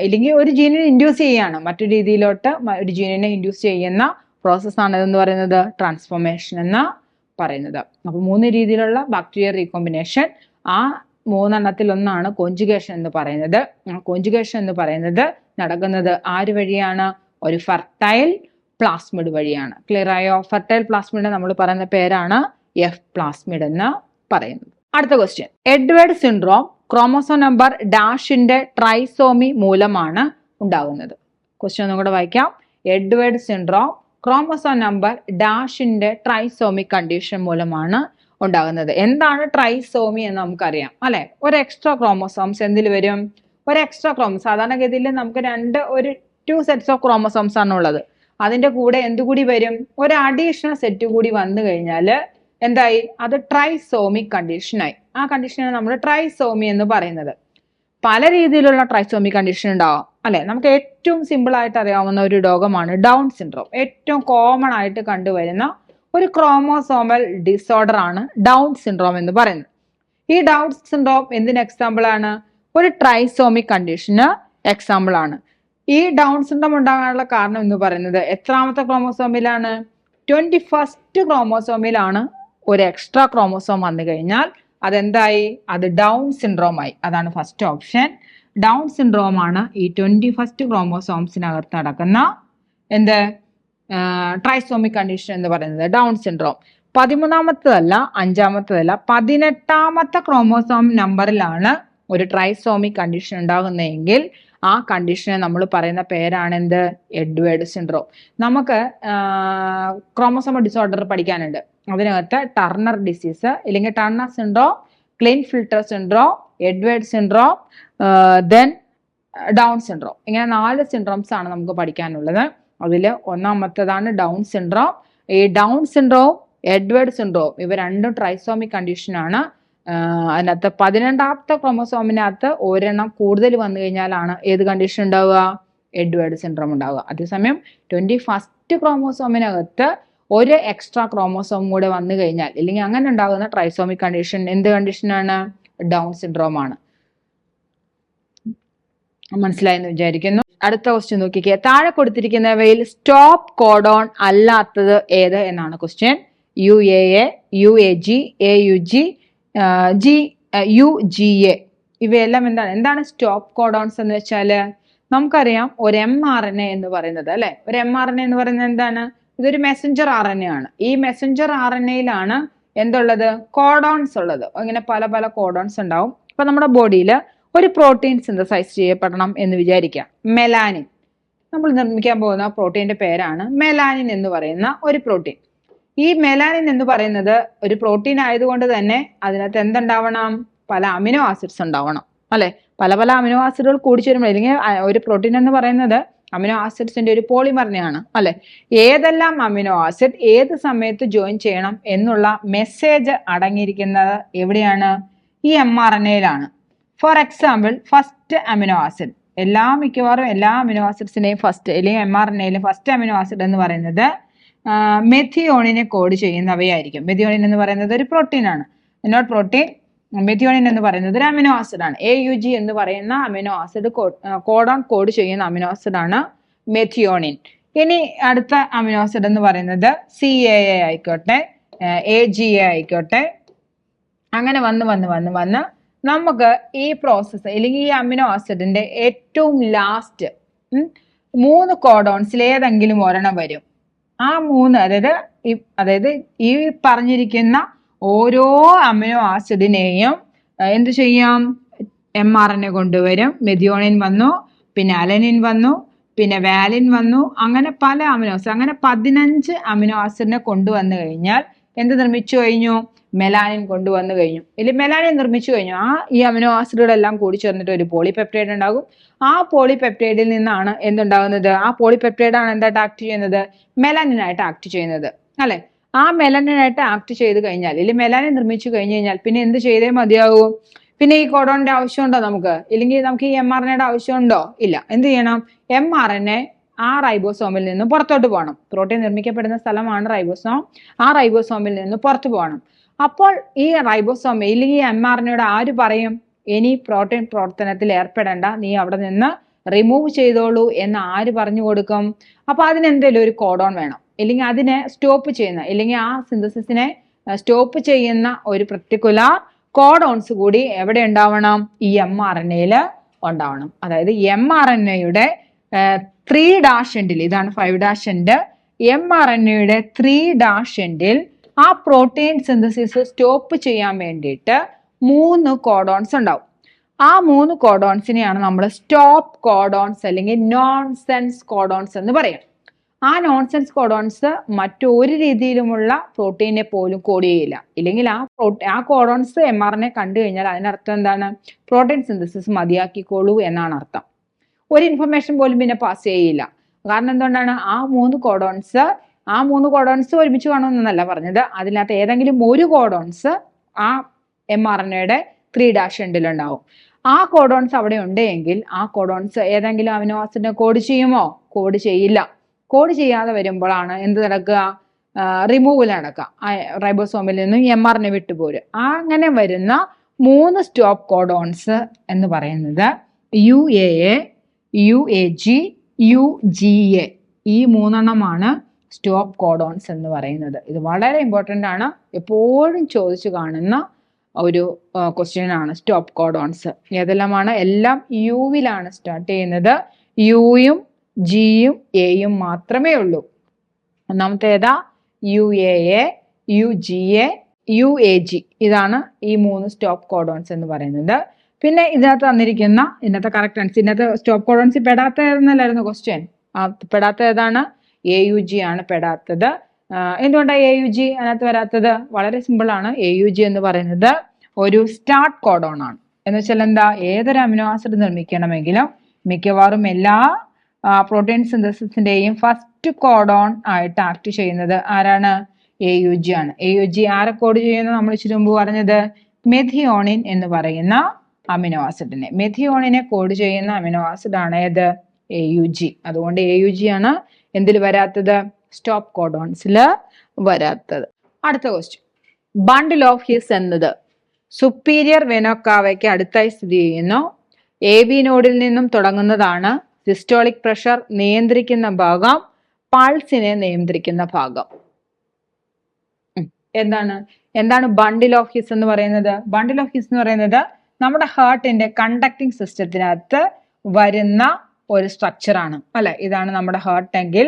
ഇല്ലെങ്കിൽ ഒരു ജീനിനെ ഇൻഡ്യൂസ് ചെയ്യുകയാണ്, മറ്റു രീതിയിലോട്ട് ഒരു ജീനിനെ ഇൻഡ്യൂസ് ചെയ്യുന്ന പ്രോസസ്സാണ് ഇതെന്ന് പറയുന്നത് ട്രാൻസ്ഫോർമേഷൻ എന്ന് പറയുന്നത്. അപ്പൊ 3 രീതിയിലുള്ള ബാക്ടീരിയൽ റീകോമ്പിനേഷൻ, ആ 3 ഒന്നാണ് കോഞ്ചുഗേഷൻ എന്ന് പറയുന്നത്. കോഞ്ചുഗേഷൻ എന്ന് പറയുന്നത് നടക്കുന്നത് ആര് വഴിയാണ്? ഒരു ഫെർട്ടൈൽ പ്ലാസ്മിഡ് വഴിയാണ്. ക്ലിയർ ആയോ? ഫെർട്ടൈൽ പ്ലാസ്മിഡ് നമ്മൾ പറയുന്ന പേരാണ് എഫ് പ്ലാസ്മിഡ് എന്ന് പറയുന്നത്. അടുത്ത question, Edward syndrome chromosome number ഡാഷിന്റെ ട്രൈസോമി മൂലമാണ് ഉണ്ടാകുന്നത്. ക്വസ്റ്റ്യൻ ഒന്നും കൂടെ വായിക്കാം. എഡ്വേർഡ് സിൻഡ്രോം ക്രോമോസോം നമ്പർ ഡാഷിന്റെ ട്രൈസോമി കണ്ടീഷൻ മൂലമാണ് ഉണ്ടാകുന്നത്. എന്താണ് ട്രൈസോമി എന്ന് നമുക്കറിയാം അല്ലെ? ഒരു എക്സ്ട്രാ ക്രോമോസോംസ് എന്തിൽ വരും? ഒരു എക്സ്ട്രാ ക്രോമോസോം സാധാരണഗതിയിൽ നമുക്ക് 2 സെറ്റ്സ് ഓഫ് ക്രോമോസോംസ് ആണ് ഉള്ളത്. അതിന്റെ കൂടെ എന്തുകൂടി വരും? ഒരു അഡീഷണൽ സെറ്റ് കൂടി വന്നു കഴിഞ്ഞാൽ എന്തായി? അത് ട്രൈസോമിക് കണ്ടീഷനായി. ആ കണ്ടീഷനാണ് നമ്മൾ ട്രൈസോമി എന്ന് പറയുന്നത്. പല രീതിയിലുള്ള ട്രൈസോമിക് കണ്ടീഷൻ ഉണ്ടാവാം അല്ലെ? നമുക്ക് ഏറ്റവും സിമ്പിൾ ആയിട്ട് അറിയാവുന്ന ഒരു രോഗമാണ് ഡൗൺ സിൻഡ്രോം. ഏറ്റവും കോമൺ ആയിട്ട് കണ്ടുവരുന്ന ഒരു ക്രോമോസോമൽ ഡിസോർഡർ ആണ് ഡൗൺ സിൻഡ്രോം എന്ന് പറയുന്നത്. ഈ ഡൗൺ സിൻഡ്രോം എന്തിന് എക്സാമ്പിൾ ആണ്? ഒരു ട്രൈസോമിക് കണ്ടീഷന് എക്സാമ്പിൾ ആണ്. ഈ ഡൗൺ സിൻഡ്രോം ഉണ്ടാകാനുള്ള കാരണം എന്ന് പറയുന്നത് എത്രാമത്തെ ക്രോമോസോമിലാണ്? 21st ക്രോമോസോമിലാണ് ഒരു എക്സ്ട്രാ ക്രോമോസോം വന്നു കഴിഞ്ഞാൽ അതെന്തായി? അത് ഡൗൺ സിൻഡ്രോം ആയി. അതാണ് ഫസ്റ്റ് ഓപ്ഷൻ. ഡൗൺ സിൻഡ്രോം ആണ് ഈ 21st ക്രോമോസോംസിനകത്ത് നടക്കുന്ന എന്ത് ട്രൈസോമിക് കണ്ടീഷൻ എന്ന് പറയുന്നത് ഡൗൺ സിൻഡ്രോം. 13ാമത്തതല്ല, 5ാമത്തതല്ല, 18ാമത്തെ ക്രോമോസോം നമ്പറിലാണ് ഒരു ട്രൈസോമിക് കണ്ടീഷൻ ഉണ്ടാകുന്നതെങ്കിൽ ആ കണ്ടീഷനെ നമ്മൾ പറയുന്ന പേരാണ് എന്ത്? Edward syndrome. നമുക്ക് ക്രോമോസോമൽ ഡിസോർഡർ പഠിക്കാനുണ്ട്. അതിനകത്ത് ടർണർ ഡിസീസ് അല്ലെങ്കിൽ Turner syndrome, Klinefelter syndrome, Edward syndrome, then Down syndrome, ഇങ്ങനെ 4 സിൻഡ്രോംസ് ആണ് നമുക്ക് പഠിക്കാനുള്ളത്. അതിൽ 1ാമത്തേതാണ് ഡൗൺ സിൻഡ്രോം. ഈ ഡൗൺ സിൻഡ്രോം, എഡ്വേർഡ് സിൻഡ്രോം ഇവ രണ്ടും ട്രൈസോമിക് കണ്ടീഷനാണ്. അതിനകത്ത് 12ാമത്തെ ക്രോമോസോമിനകത്ത് ഒരെണ്ണം കൂടുതൽ വന്നു കഴിഞ്ഞാലാണ് ഏത് കണ്ടീഷൻ ഉണ്ടാവുക? എഡ്വേർഡ് സിൻഡ്രോം ഉണ്ടാവുക. അതേസമയം 21st ക്രോമോസോമിനകത്ത് ഒരു എക്സ്ട്രാ ക്രോമോസോം കൂടെ വന്നു കഴിഞ്ഞാൽ അല്ലെങ്കിൽ അങ്ങനെ ഉണ്ടാകുന്ന ട്രൈസോമിക് കണ്ടീഷൻ എന്ത് കണ്ടീഷനാണ്? ഡൗൺ സിൻഡ്രോം ആണ്. മനസ്സിലായെന്ന് വിചാരിക്കുന്നു. അടുത്ത ക്വസ്റ്റ്യൻ നോക്കിക്കേ. താഴെ കൊടുത്തിരിക്കുന്നവയിൽ സ്റ്റോപ്പ് കോഡോൺ അല്ലാത്തത് ഏത് എന്നാണ് question. UAA, UAG, AUG, UGA ഇവയെല്ലാം എന്താണ് സ്റ്റോപ്പ് കോഡോൺസ് എന്ന് വെച്ചാല്? നമുക്കറിയാം ഒരു mRNA എന്ന് പറയുന്നത് അല്ലെ? ഒരു mRNA എന്ന് പറയുന്നത് എന്താണ്? ഇതൊരു മെസഞ്ചർ RNA ആണ്. ഈ മെസഞ്ചർ RNAയിലാണ് എന്തുള്ളത്? കോഡോൺസ് ഉള്ളത്. ഇങ്ങനെ പല പല കോഡോൺസ് ഉണ്ടാവും. ഇപ്പൊ നമ്മുടെ ബോഡിയിൽ ഒരു പ്രോട്ടീൻ സിന്തസൈസ് ചെയ്യപ്പെടണം എന്ന് വിചാരിക്കാം. മെലാനിൻ. നമ്മൾ നിർമ്മിക്കാൻ പോകുന്ന പ്രോട്ടീന്റെ പേരാണ് മെലാനിൻ എന്ന് പറയുന്ന ഒരു പ്രോട്ടീൻ. ഈ മെലാനിൻ എന്ന് പറയുന്നത് ഒരു പ്രോട്ടീൻ ആയതുകൊണ്ട് തന്നെ അതിനകത്ത് എന്തുണ്ടാവണം? പല അമിനോ ആസിഡ്സ് ഉണ്ടാവണം അല്ലെ? പല പല അമിനോ ആസിഡുകൾ കൂടിച്ചേരുമ്പോൾ, അല്ലെങ്കിൽ ഒരു പ്രോട്ടീൻ എന്ന് പറയുന്നത് അമിനോ ആസിഡ്സിന്റെ ഒരു പോളിമറിനെയാണ് അല്ലെ? ഏതെല്ലാം അമിനോ ആസിഡ് ഏത് സമയത്ത് ജോയിൻ ചെയ്യണം എന്നുള്ള മെസ്സേജ് അടങ്ങിയിരിക്കുന്നത് എവിടെയാണ്? ഈ mRNAയിലാണ്. For example, first amino acid, മിക്കവാറും എല്ലാ അമിനോ ആസിഡ്സിന്റെയും ഫസ്റ്റ് അല്ലെങ്കിൽ mRNAയിലെ ഫസ്റ്റ് അമിനോ ആസിഡ് എന്ന് പറയുന്നത് മെഥിയോണിനെ കോഡ് ചെയ്യുന്നവയായിരിക്കും. മെഥിയോണിൻ എന്ന് പറയുന്നത് ഒരു പ്രോട്ടീൻ ആണ്, നോട്ട് പ്രോട്ടീൻ. മെഥിയോണിൻ എന്ന് പറയുന്നത് ഒരു അമിനോ ആസിഡ് ആണ്. AUG എന്ന് പറയുന്ന അമിനോ ആസിഡ് കോഡോൺ കോഡ് ചെയ്യുന്ന അമിനോ ആസിഡ് ആണ് മെഥിയോണിൻ. ഇനി അടുത്ത അമിനോ ആസിഡ് എന്ന് പറയുന്നത് CAA ആയിക്കോട്ടെ, AGA ആയിക്കോട്ടെ, അങ്ങനെ വന്ന് നമുക്ക് ഈ പ്രോസസ്സ് അല്ലെങ്കിൽ ഈ അമിനോ ആസിഡിന്റെ ഏറ്റവും ലാസ്റ്റ് 3 കോഡോൺസിൽ ഏതെങ്കിലും ഒരെണ്ണം വരും. ആ 3 അതായത് ഈ പറഞ്ഞിരിക്കുന്ന ഓരോ അമിനോ ആസിഡിനെയും എന്ത് ചെയ്യാം? mRNA കൊണ്ടുവരും. മെഥിയോണിൻ വന്നു, പിന്നെ അലനിൻ വന്നു, പിന്നെ വാലിൻ വന്നു, അങ്ങനെ പല അമിനോ ആസിഡ്, അങ്ങനെ 15 അമിനോ ആസിഡിനെ കൊണ്ടുവന്നു കഴിഞ്ഞാൽ എന്ത് നിർമ്മിച്ചു കഴിഞ്ഞു? മെലാനിൻ കൊണ്ടുവന്നു കഴിഞ്ഞു. ഇതിൽ മെലാനിൻ നിർമ്മിച്ചു കഴിഞ്ഞു. ഈ അമിനോ ആസിഡുകളെല്ലാം കൂടി ചേർന്നിട്ട് ഒരു പോളിപെപ്റ്റൈഡ് ഉണ്ടാകും. ആ പോളിപെപ്റ്റൈഡിൽ നിന്നാണ് എന്തുണ്ടാകുന്നത്? ആ പോളിപെപ്റ്റൈഡ് ആണ് എന്തായിട്ട് ആക്ട് ചെയ്യുന്നത്? മെലാനിനായിട്ട് ആക്ട് ചെയ്യുന്നത് അല്ലെ? ആ മെലാനിനായിട്ട് ആക്ട് ചെയ്ത് കഴിഞ്ഞാൽ, ഇല്ലെങ്കിൽ മെലാനിൻ നിർമ്മിച്ചു കഴിഞ്ഞു കഴിഞ്ഞാൽ പിന്നെ എന്ത് ചെയ്തേ മതിയാവൂ? പിന്നെ ഈ കോഡോണിന്റെ ആവശ്യമുണ്ടോ നമുക്ക്? ഇല്ലെങ്കിൽ നമുക്ക് ഈ mRNAയുടെ ആവശ്യമുണ്ടോ? ഇല്ല. എന്ത് ചെയ്യണം? mRNA ആ റൈബോസോമിൽ നിന്ന് പുറത്തോട്ട് പോകണം. പ്രോട്ടീൻ നിർമ്മിക്കപ്പെടുന്ന സ്ഥലമാണ് റൈബോസോം. ആ റൈബോസോമിൽ നിന്ന് പുറത്തു പോകണം. അപ്പോൾ ഈ റൈബോസോം ഇല്ലെങ്കിൽ ഈ mRNA ആര് പറയും ഇനി പ്രോട്ടീൻ പ്രവർത്തനത്തിൽ ഏർപ്പെടേണ്ട, നീ അവിടെ നിന്ന് റിമൂവ് ചെയ്തോളൂ എന്ന് ആര് പറഞ്ഞു കൊടുക്കും? അപ്പൊ അതിന് എന്തെങ്കിലും ഒരു കോഡോൺ വേണം, ഇല്ലെങ്കിൽ അതിനെ സ്റ്റോപ്പ് ചെയ്യുന്ന, ഇല്ലെങ്കിൽ ആ സിന്തസിസിനെ സ്റ്റോപ്പ് ചെയ്യുന്ന ഒരു പർട്ടിക്കുലർ കോഡോൺസ് കൂടി എവിടെ ഉണ്ടാവണം? ഈ mRNA ഉണ്ടാവണം. അതായത് mRNA-യുടെ 3' എൻഡിൽ, ഇതാണ് 5' എൻഡ്, mRNA-യുടെ 3' എൻഡിൽ ആ പ്രോട്ടീൻ സിന്തസിസ് സ്റ്റോപ്പ് ചെയ്യാൻ വേണ്ടിയിട്ട് 3 കോഡോൺസ് ഉണ്ടാവും. ആ 3 കോഡോൺസിനെയാണ് നമ്മൾ സ്റ്റോപ്പ് കോഡോൺസ് അല്ലെങ്കിൽ നോൺസെൻസ് കോഡോൺസ് എന്ന് പറയാം. ആ നോൺസെൻസ് കോഡോൺസ് മറ്റൊരു രീതിയിലുമുള്ള പ്രോട്ടീനെ പോലും കോഡ് ചെയ്യില്ല. ഇല്ലെങ്കിൽ ആ കോഡോൺസ് mRNA കണ്ടു കഴിഞ്ഞാൽ അതിനർത്ഥം എന്താണ്? പ്രോട്ടീൻ സിന്തസിസ് മതിയാക്കിക്കോളൂ എന്നാണ് അർത്ഥം. ഒരു ഇൻഫർമേഷൻ പോലും പിന്നെ പാസ് ചെയ്യില്ല. കാരണം എന്തുകൊണ്ടാണ്? ആ 3 കോഡോൺസ് ഒരുമിച്ച് കാണുമെന്നല്ല പറഞ്ഞത്, അതിനകത്ത് ഏതെങ്കിലും ഒരു കോഡോൺസ് ആ mRNA-യുടെ 3' എൻഡിലുണ്ടാവും. ആ കോഡോൺസ് അവിടെ ഉണ്ടെങ്കിൽ ആ കോഡോൺസ് ഏതെങ്കിലും അമിനോ ആസിഡിനെ കോഡ് ചെയ്യുമോ? കോഡ് ചെയ്യില്ല. കോഡ് ചെയ്യാതെ വരുമ്പോഴാണ് എന്ത് നടക്കുക? റിമൂവൽ നടക്കുക. റൈബോസോമിൽ നിന്നും mRNA വിട്ടുപോരും. അങ്ങനെ വരുന്ന 3 സ്റ്റോപ്പ് കോഡോൺസ് എന്ന് പറയുന്നത് UAA, UAG, UGA. ഈ 3 സ്റ്റോപ്പ് കോഡോൺസ് എന്ന് പറയുന്നത്. ഇത് വളരെ ഇമ്പോർട്ടൻ്റ് ആണ്, എപ്പോഴും ചോദിച്ചു കാണുന്ന ഒരു ക്വസ്റ്റ്യൻ ആണ്. സ്റ്റോപ്പ് കോഡോൺസ് ഏതെല്ലാമാണ്? എല്ലാം യുവിലാണ് സ്റ്റാർട്ട് ചെയ്യുന്നത്. യുയും ജിയും എയും മാത്രമേ ഉള്ളൂ. ഒന്നാമത്തെ ഏതാ? UAA, UGA, UAG. ഇതാണ് ഈ 3 സ്റ്റോപ്പ് കോഡോൺസ് എന്ന് പറയുന്നത്. പിന്നെ ഇതിനകത്ത് തന്നിരിക്കുന്ന ഇന്നത്തെ കറക്റ്റ് ആൻസർ, ഇന്നത്തെ സ്റ്റോപ്പ് കോഡോൺസ് പെടാത്ത ഏതെന്നല്ലായിരുന്നു ക്വസ്റ്റ്യൻ. പെടാത്ത ഏതാണ്? AUG ആണ് പെടാത്തത്. എന്തുകൊണ്ടാണ് AUG അതിനകത്ത് വരാത്തത്? വളരെ സിമ്പിൾ ആണ്. AUG എന്ന് പറയുന്നത് ഒരു സ്റ്റാർട്ട് കോഡോൺ ആണ്. എന്ന് വെച്ചാൽ എന്താ? ഏതൊരു അമിനോ ആസിഡ് നിർമ്മിക്കണമെങ്കിലും മിക്കവാറും എല്ലാ പ്രോട്ടീൻ സിന്തസിസിന്റെയും ഫസ്റ്റ് കോഡോൺ ആയിട്ട് ആക്ട് ചെയ്യുന്നത് ആരാണ്? AUG ആണ്. AUG ആരെ കോഡ് ചെയ്യുന്നത്? നമ്മൾ ഇച്ചിരി മുമ്പ് പറഞ്ഞത് മെഥിയോണിൻ എന്ന് പറയുന്ന അമിനോ ആസിഡിനെ. മെഥിയോണിനെ കോഡ് ചെയ്യുന്ന അമിനോ ആസിഡ് ആണ് ഏത്? AUG. അതുകൊണ്ട് AUG ആണ് എന്തിൽ വരാത്തത്? സ്റ്റോപ്പ് കോഡോൺസിൽ വരാത്തത്. അടുത്ത ക്വസ്റ്റ്യൻ, ബണ്ടിൽ ഓഫ് ഹിസ് എന്നത് സുപ്പീരിയർ വെനോക്കാവയ്ക്ക് അടുത്തായി സ്ഥിതി ചെയ്യുന്നു. AV നോഡിൽ നിന്നും തുടങ്ങുന്നതാണ്. സിസ്റ്റോളിക് പ്രഷർ നിയന്ത്രിക്കുന്ന ഭാഗം, പൾസിനെ നിയന്ത്രിക്കുന്ന ഭാഗം. എന്താണ് ബണ്ടിൽ ഓഫ് ഹിസ് എന്ന് പറയുന്നത്? ബണ്ടിൽ ഓഫ് ഹിസ് എന്ന് പറയുന്നത് നമ്മുടെ ഹാർട്ടിന്റെ കണ്ടക്ടിങ് സിസ്റ്റത്തിനകത്ത് വരുന്ന ഒരു സ്ട്രക്ചർ ആണ്, അല്ലെ? ഇതാണ് നമ്മുടെ ഹാർട്ട് എങ്കിൽ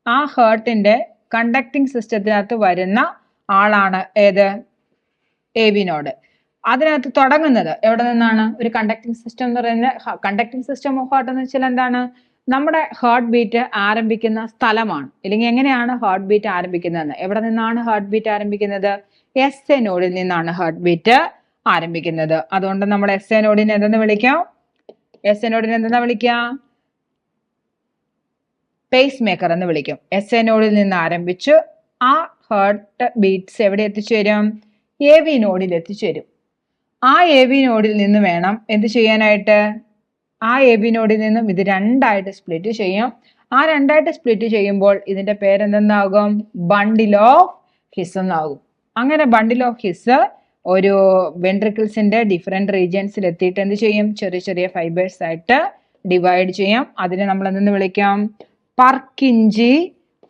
ആ ഹാർട്ടിന്റെ കണ്ടക്ടിങ് സിസ്റ്റത്തിനകത്ത് വരുന്ന ആളാണ് ഏത്? AV node. അതിനകത്ത് തുടങ്ങുന്നത് എവിടെ നിന്നാണ്? ഒരു കണ്ടക്ടിങ് സിസ്റ്റം എന്ന് പറയുന്നത്, കണ്ടക്ടിങ് സിസ്റ്റം ഓഫ് ഹാർട്ട് എന്ന് വെച്ചാൽ എന്താണ്? നമ്മുടെ ഹാർട്ട് ബീറ്റ് ആരംഭിക്കുന്ന സ്ഥലമാണ്. അല്ലെങ്കിൽ എങ്ങനെയാണ് ഹാർട്ട് ബീറ്റ് ആരംഭിക്കുന്നതെന്ന്. എവിടെ നിന്നാണ് ഹാർട്ട് ബീറ്റ് ആരംഭിക്കുന്നത്? SA നോഡിൽ നിന്നാണ് ഹാർട്ട് ബീറ്റ് ആരംഭിക്കുന്നത്. അതുകൊണ്ട് നമ്മൾ SA നോഡിനെ എന്തെന്ന് വിളിക്കാം? SA നോഡിനെ എന്തെന്നാ വിളിക്കാം? പേസ് മേക്കർ എന്ന് വിളിക്കും. SA നോഡിൽ നിന്ന് ആരംഭിച്ച് ആ ഹാർട്ട് ബീറ്റ്സ് എവിടെ എത്തിച്ചേരും? AV നോഡിൽ എത്തിച്ചേരും. ആ AV നോഡിൽ നിന്ന് വേണം എന്ത് ചെയ്യാനായിട്ട്? ആ AV നോഡിൽ നിന്നും ഇത് 2ആയിട്ട് സ്പ്ലിറ്റ് ചെയ്യും. ആ 2ആയിട്ട് സ്പ്ലിറ്റ് ചെയ്യുമ്പോൾ ഇതിന്റെ പേരെന്തെന്നാകും? ബണ്ടിൽ ഓഫ് ഹിസ് എന്നാകും. അങ്ങനെ ബണ്ടിൽ ഓഫ് ഹിസ് ഒരു വെൻട്രിക്കിൾസിന്റെ ഡിഫറെന്റ് റീജിയൻസിൽ എത്തിയിട്ട് എന്ത് ചെയ്യും? ചെറിയ ചെറിയ ഫൈബേഴ്സ് ആയിട്ട് ഡിവൈഡ് ചെയ്യാം. അതിനെ നമ്മൾ എന്തെന്ന് വിളിക്കാം? പർക്കിഞ്ചി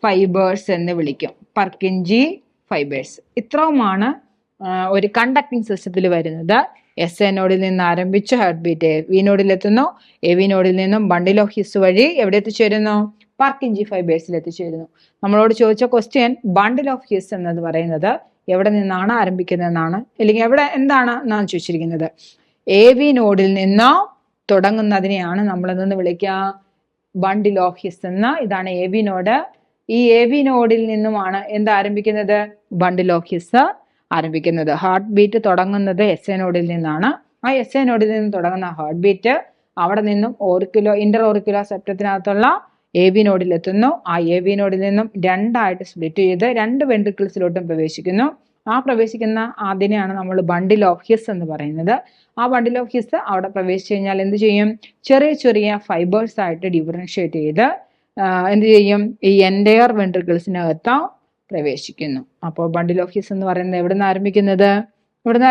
ഫൈബേഴ്സ് എന്ന് വിളിക്കും. പർക്കിഞ്ചി ഫൈബേഴ്സ്. ഇത്രയുമാണ് ഒരു കണ്ടക്ടിങ് സിസ്റ്റത്തിൽ വരുന്നത്. SA നോഡിൽ നിന്ന് ആരംഭിച്ച് ഹാർട്ട് ബീറ്റ് AV നോഡിൽ എത്തുന്നു. AV നോഡിൽ നിന്നും ബണ്ടിൽ ഓഫ് ഹിസ് വഴി എവിടെ എത്തിച്ചേരുന്നു? പർക്കിഞ്ചി ഫൈബേഴ്സിൽ എത്തിച്ചേരുന്നു. നമ്മളോട് ചോദിച്ച ക്വസ്റ്റ്യൻ ബണ്ടിൽ ഓഫ് ഹിസ് എന്നത് പറയുന്നത് എവിടെ നിന്നാണ് ആരംഭിക്കുന്നതെന്നാണ്, അല്ലെങ്കിൽ എവിടെ എന്താണ് എന്നാണ് ചോദിച്ചിരിക്കുന്നത്. AV നോഡിൽ നിന്നോ തുടങ്ങുന്നതിനെയാണ് നമ്മൾ എന്തെന്ന് വിളിക്കുക? ബണ്ടിൽ ഓഫ് ഹിസ് എന്ന. ഇതാണ് AV നോഡ്. ഈ AV നോഡിൽ നിന്നുമാണ് എന്ത് ആരംഭിക്കുന്നത്? ബണ്ടിൽ ഓഫ് ഹിസ് ആരംഭിക്കുന്നത്. ഹാർട്ട് ബീറ്റ് തുടങ്ങുന്നത് SA നോഡിൽ നിന്നാണ്. ആ SA നോഡിൽ നിന്ന് തുടങ്ങുന്ന ഹാർട്ട് ബീറ്റ് അവിടെ നിന്നും ഇന്റർ ഓറിക്കുലർ സെപ്റ്റത്തിനകത്തുള്ള AV നോഡിൽ എത്തുന്നു. ആ AV നോഡിൽ നിന്നും 2ആയിട്ട് സ്പ്ലിറ്റ് ചെയ്ത് 2 വെൻട്രിക്കിൾസിലോട്ടും പ്രവേശിക്കുന്നു. ആ പ്രവേശിക്കുന്ന അതിനെയാണ് നമ്മൾ ബണ്ടിൽ ഓഫ് ഹിസ് എന്ന് പറയുന്നത്. ആ ബണ്ടിൽ ഓഫ് ഹിസ് അവിടെ പ്രവേശിച്ചു കഴിഞ്ഞാൽ എന്ത് ചെയ്യും? ചെറിയ ചെറിയ ഫൈബേഴ്സ് ആയിട്ട് ഡിഫറൻഷിയേറ്റ് ചെയ്ത് എന്ത് ചെയ്യും? ഈ എൻറ്റയർ വെൻട്രിക്കിൾസിനകത്ത് പ്രവേശിക്കുന്നു. അപ്പോൾ ബണ്ടിൽ ഓഫ് കീസ് എന്ന് പറയുന്നത് എവിടെ നിന്ന്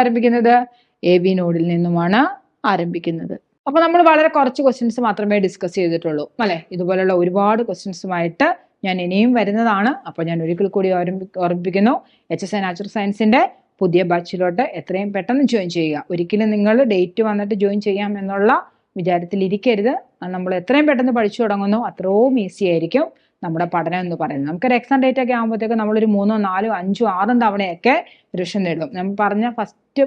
ആരംഭിക്കുന്നത് AB നോഡിൽ നിന്നുമാണ് ആരംഭിക്കുന്നത്. അപ്പൊ നമ്മൾ വളരെ കുറച്ച് ക്വസ്റ്റ്യൻസ് മാത്രമേ ഡിസ്കസ് ചെയ്തിട്ടുള്ളൂ അല്ലെ. ഇതുപോലുള്ള ഒരുപാട് ക്വസ്റ്റ്യൻസുമായിട്ട് ഞാൻ ഇനിയും വരുന്നതാണ്. അപ്പോൾ ഞാൻ ഒരിക്കൽ കൂടി ഓർമ്മിപ്പിക്കുന്നു, HSI നാച്ചുറൽ സയൻസിന്റെ പുതിയ ബാച്ചിലോട്ട് എത്രയും പെട്ടെന്ന് ജോയിൻ ചെയ്യുക. ഒരിക്കലും നിങ്ങൾ ഡേറ്റ് വന്നിട്ട് ജോയിൻ ചെയ്യാം എന്നുള്ള വിചാരത്തിൽ ഇരിക്കരുത്. നമ്മൾ എത്രയും പെട്ടെന്ന് പഠിച്ചു തുടങ്ങുന്നു അത്രയും ഈസി ആയിരിക്കും നമ്മുടെ പഠനം എന്ന് പറയുന്നത്. നമുക്കൊരു എക്സാം ഡേറ്റ് ഒക്കെ ആകുമ്പോഴത്തേക്ക് നമ്മളൊരു 3, 4, 5, 6 തവണയൊക്കെ റിവിഷൻ നേടും. നമ്മൾ പറഞ്ഞ ഫസ്റ്റ്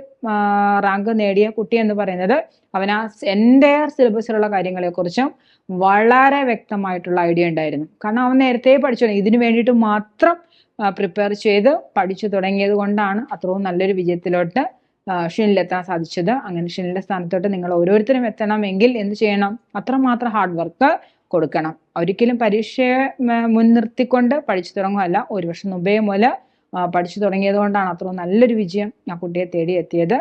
റാങ്ക് നേടിയ കുട്ടി എന്ന് പറയുന്നത് അവൻ ആ എൻ്റയർ സിലബസിലുള്ള കാര്യങ്ങളെക്കുറിച്ചും വളരെ വ്യക്തമായിട്ടുള്ള ഐഡിയ ഉണ്ടായിരുന്നു. കാരണം അവൻ നേരത്തെ പഠിച്ചു, ഇതിനു വേണ്ടിയിട്ട് മാത്രം പ്രിപ്പയർ ചെയ്ത് പഠിച്ചു തുടങ്ങിയത് കൊണ്ടാണ് അത്രയും നല്ലൊരു വിജയത്തിലോട്ട് ഷിനിലെത്താൻ സാധിച്ചത്. അങ്ങനെ ഷിനിലെ സ്ഥാനത്തോട്ട് നിങ്ങൾ ഓരോരുത്തരും എത്തണമെങ്കിൽ എന്ത് ചെയ്യണം? അത്രമാത്രം ഹാർഡ് വർക്ക് കൊടുക്കണം. ഒരിക്കലും പരീക്ഷയെ മുൻനിർത്തിക്കൊണ്ട് പഠിച്ചു തുടങ്ങുകയല്ല, 1 വർഷം മുമ്പേ മുതൽ പഠിച്ചു തുടങ്ങിയത് കൊണ്ടാണ് അത്രയും നല്ലൊരു വിജയം ആ കുട്ടിയെ തേടി എത്തിയത്.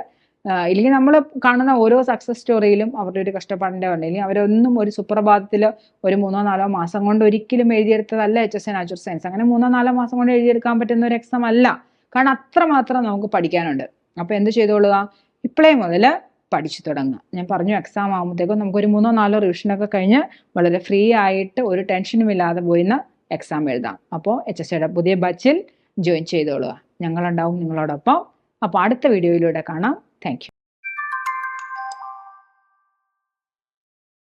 ഇല്ലെങ്കിൽ നമ്മൾ കാണുന്ന ഓരോ സക്സസ് സ്റ്റോറിയിലും അവരുടെ ഒരു കഷ്ടപ്പാടിൻ്റെ ഉണ്ട്. ഇല്ലെങ്കിൽ അവരൊന്നും ഒരു സുപ്രഭാതത്തിൽ ഒരു 3 4 മാസം കൊണ്ട് ഒരിക്കലും എഴുതിയെടുത്തതല്ല HSI നാച്ചുറൽ സയൻസ്. അങ്ങനെ 3 4 മാസം കൊണ്ട് എഴുതിയെടുക്കാൻ പറ്റുന്ന ഒരു എക്സാം അല്ല. കാരണം അത്രമാത്രം നമുക്ക് പഠിക്കാനുണ്ട്. അപ്പോൾ എന്ത് ചെയ്തോളുക? ഇപ്പോഴേ മുതൽ പഠിച്ചു തുടങ്ങുക. ഞാൻ പറഞ്ഞു, എക്സാം ആകുമ്പോഴത്തേക്കും നമുക്കൊരു 3 4 റിവിഷനൊക്കെ കഴിഞ്ഞ് വളരെ ഫ്രീ ആയിട്ട് ഒരു ടെൻഷനും ഇല്ലാതെ പോയിന്ന് എക്സാം എഴുതാം. അപ്പോൾ HSIയുടെ പുതിയ ബാച്ചിൽ ജോയിൻ ചെയ്തോളുക. ഞങ്ങളുണ്ടാവും നിങ്ങളോടൊപ്പം. അപ്പോൾ അടുത്ത വീഡിയോയിലൂടെ കാണാം. Thank you.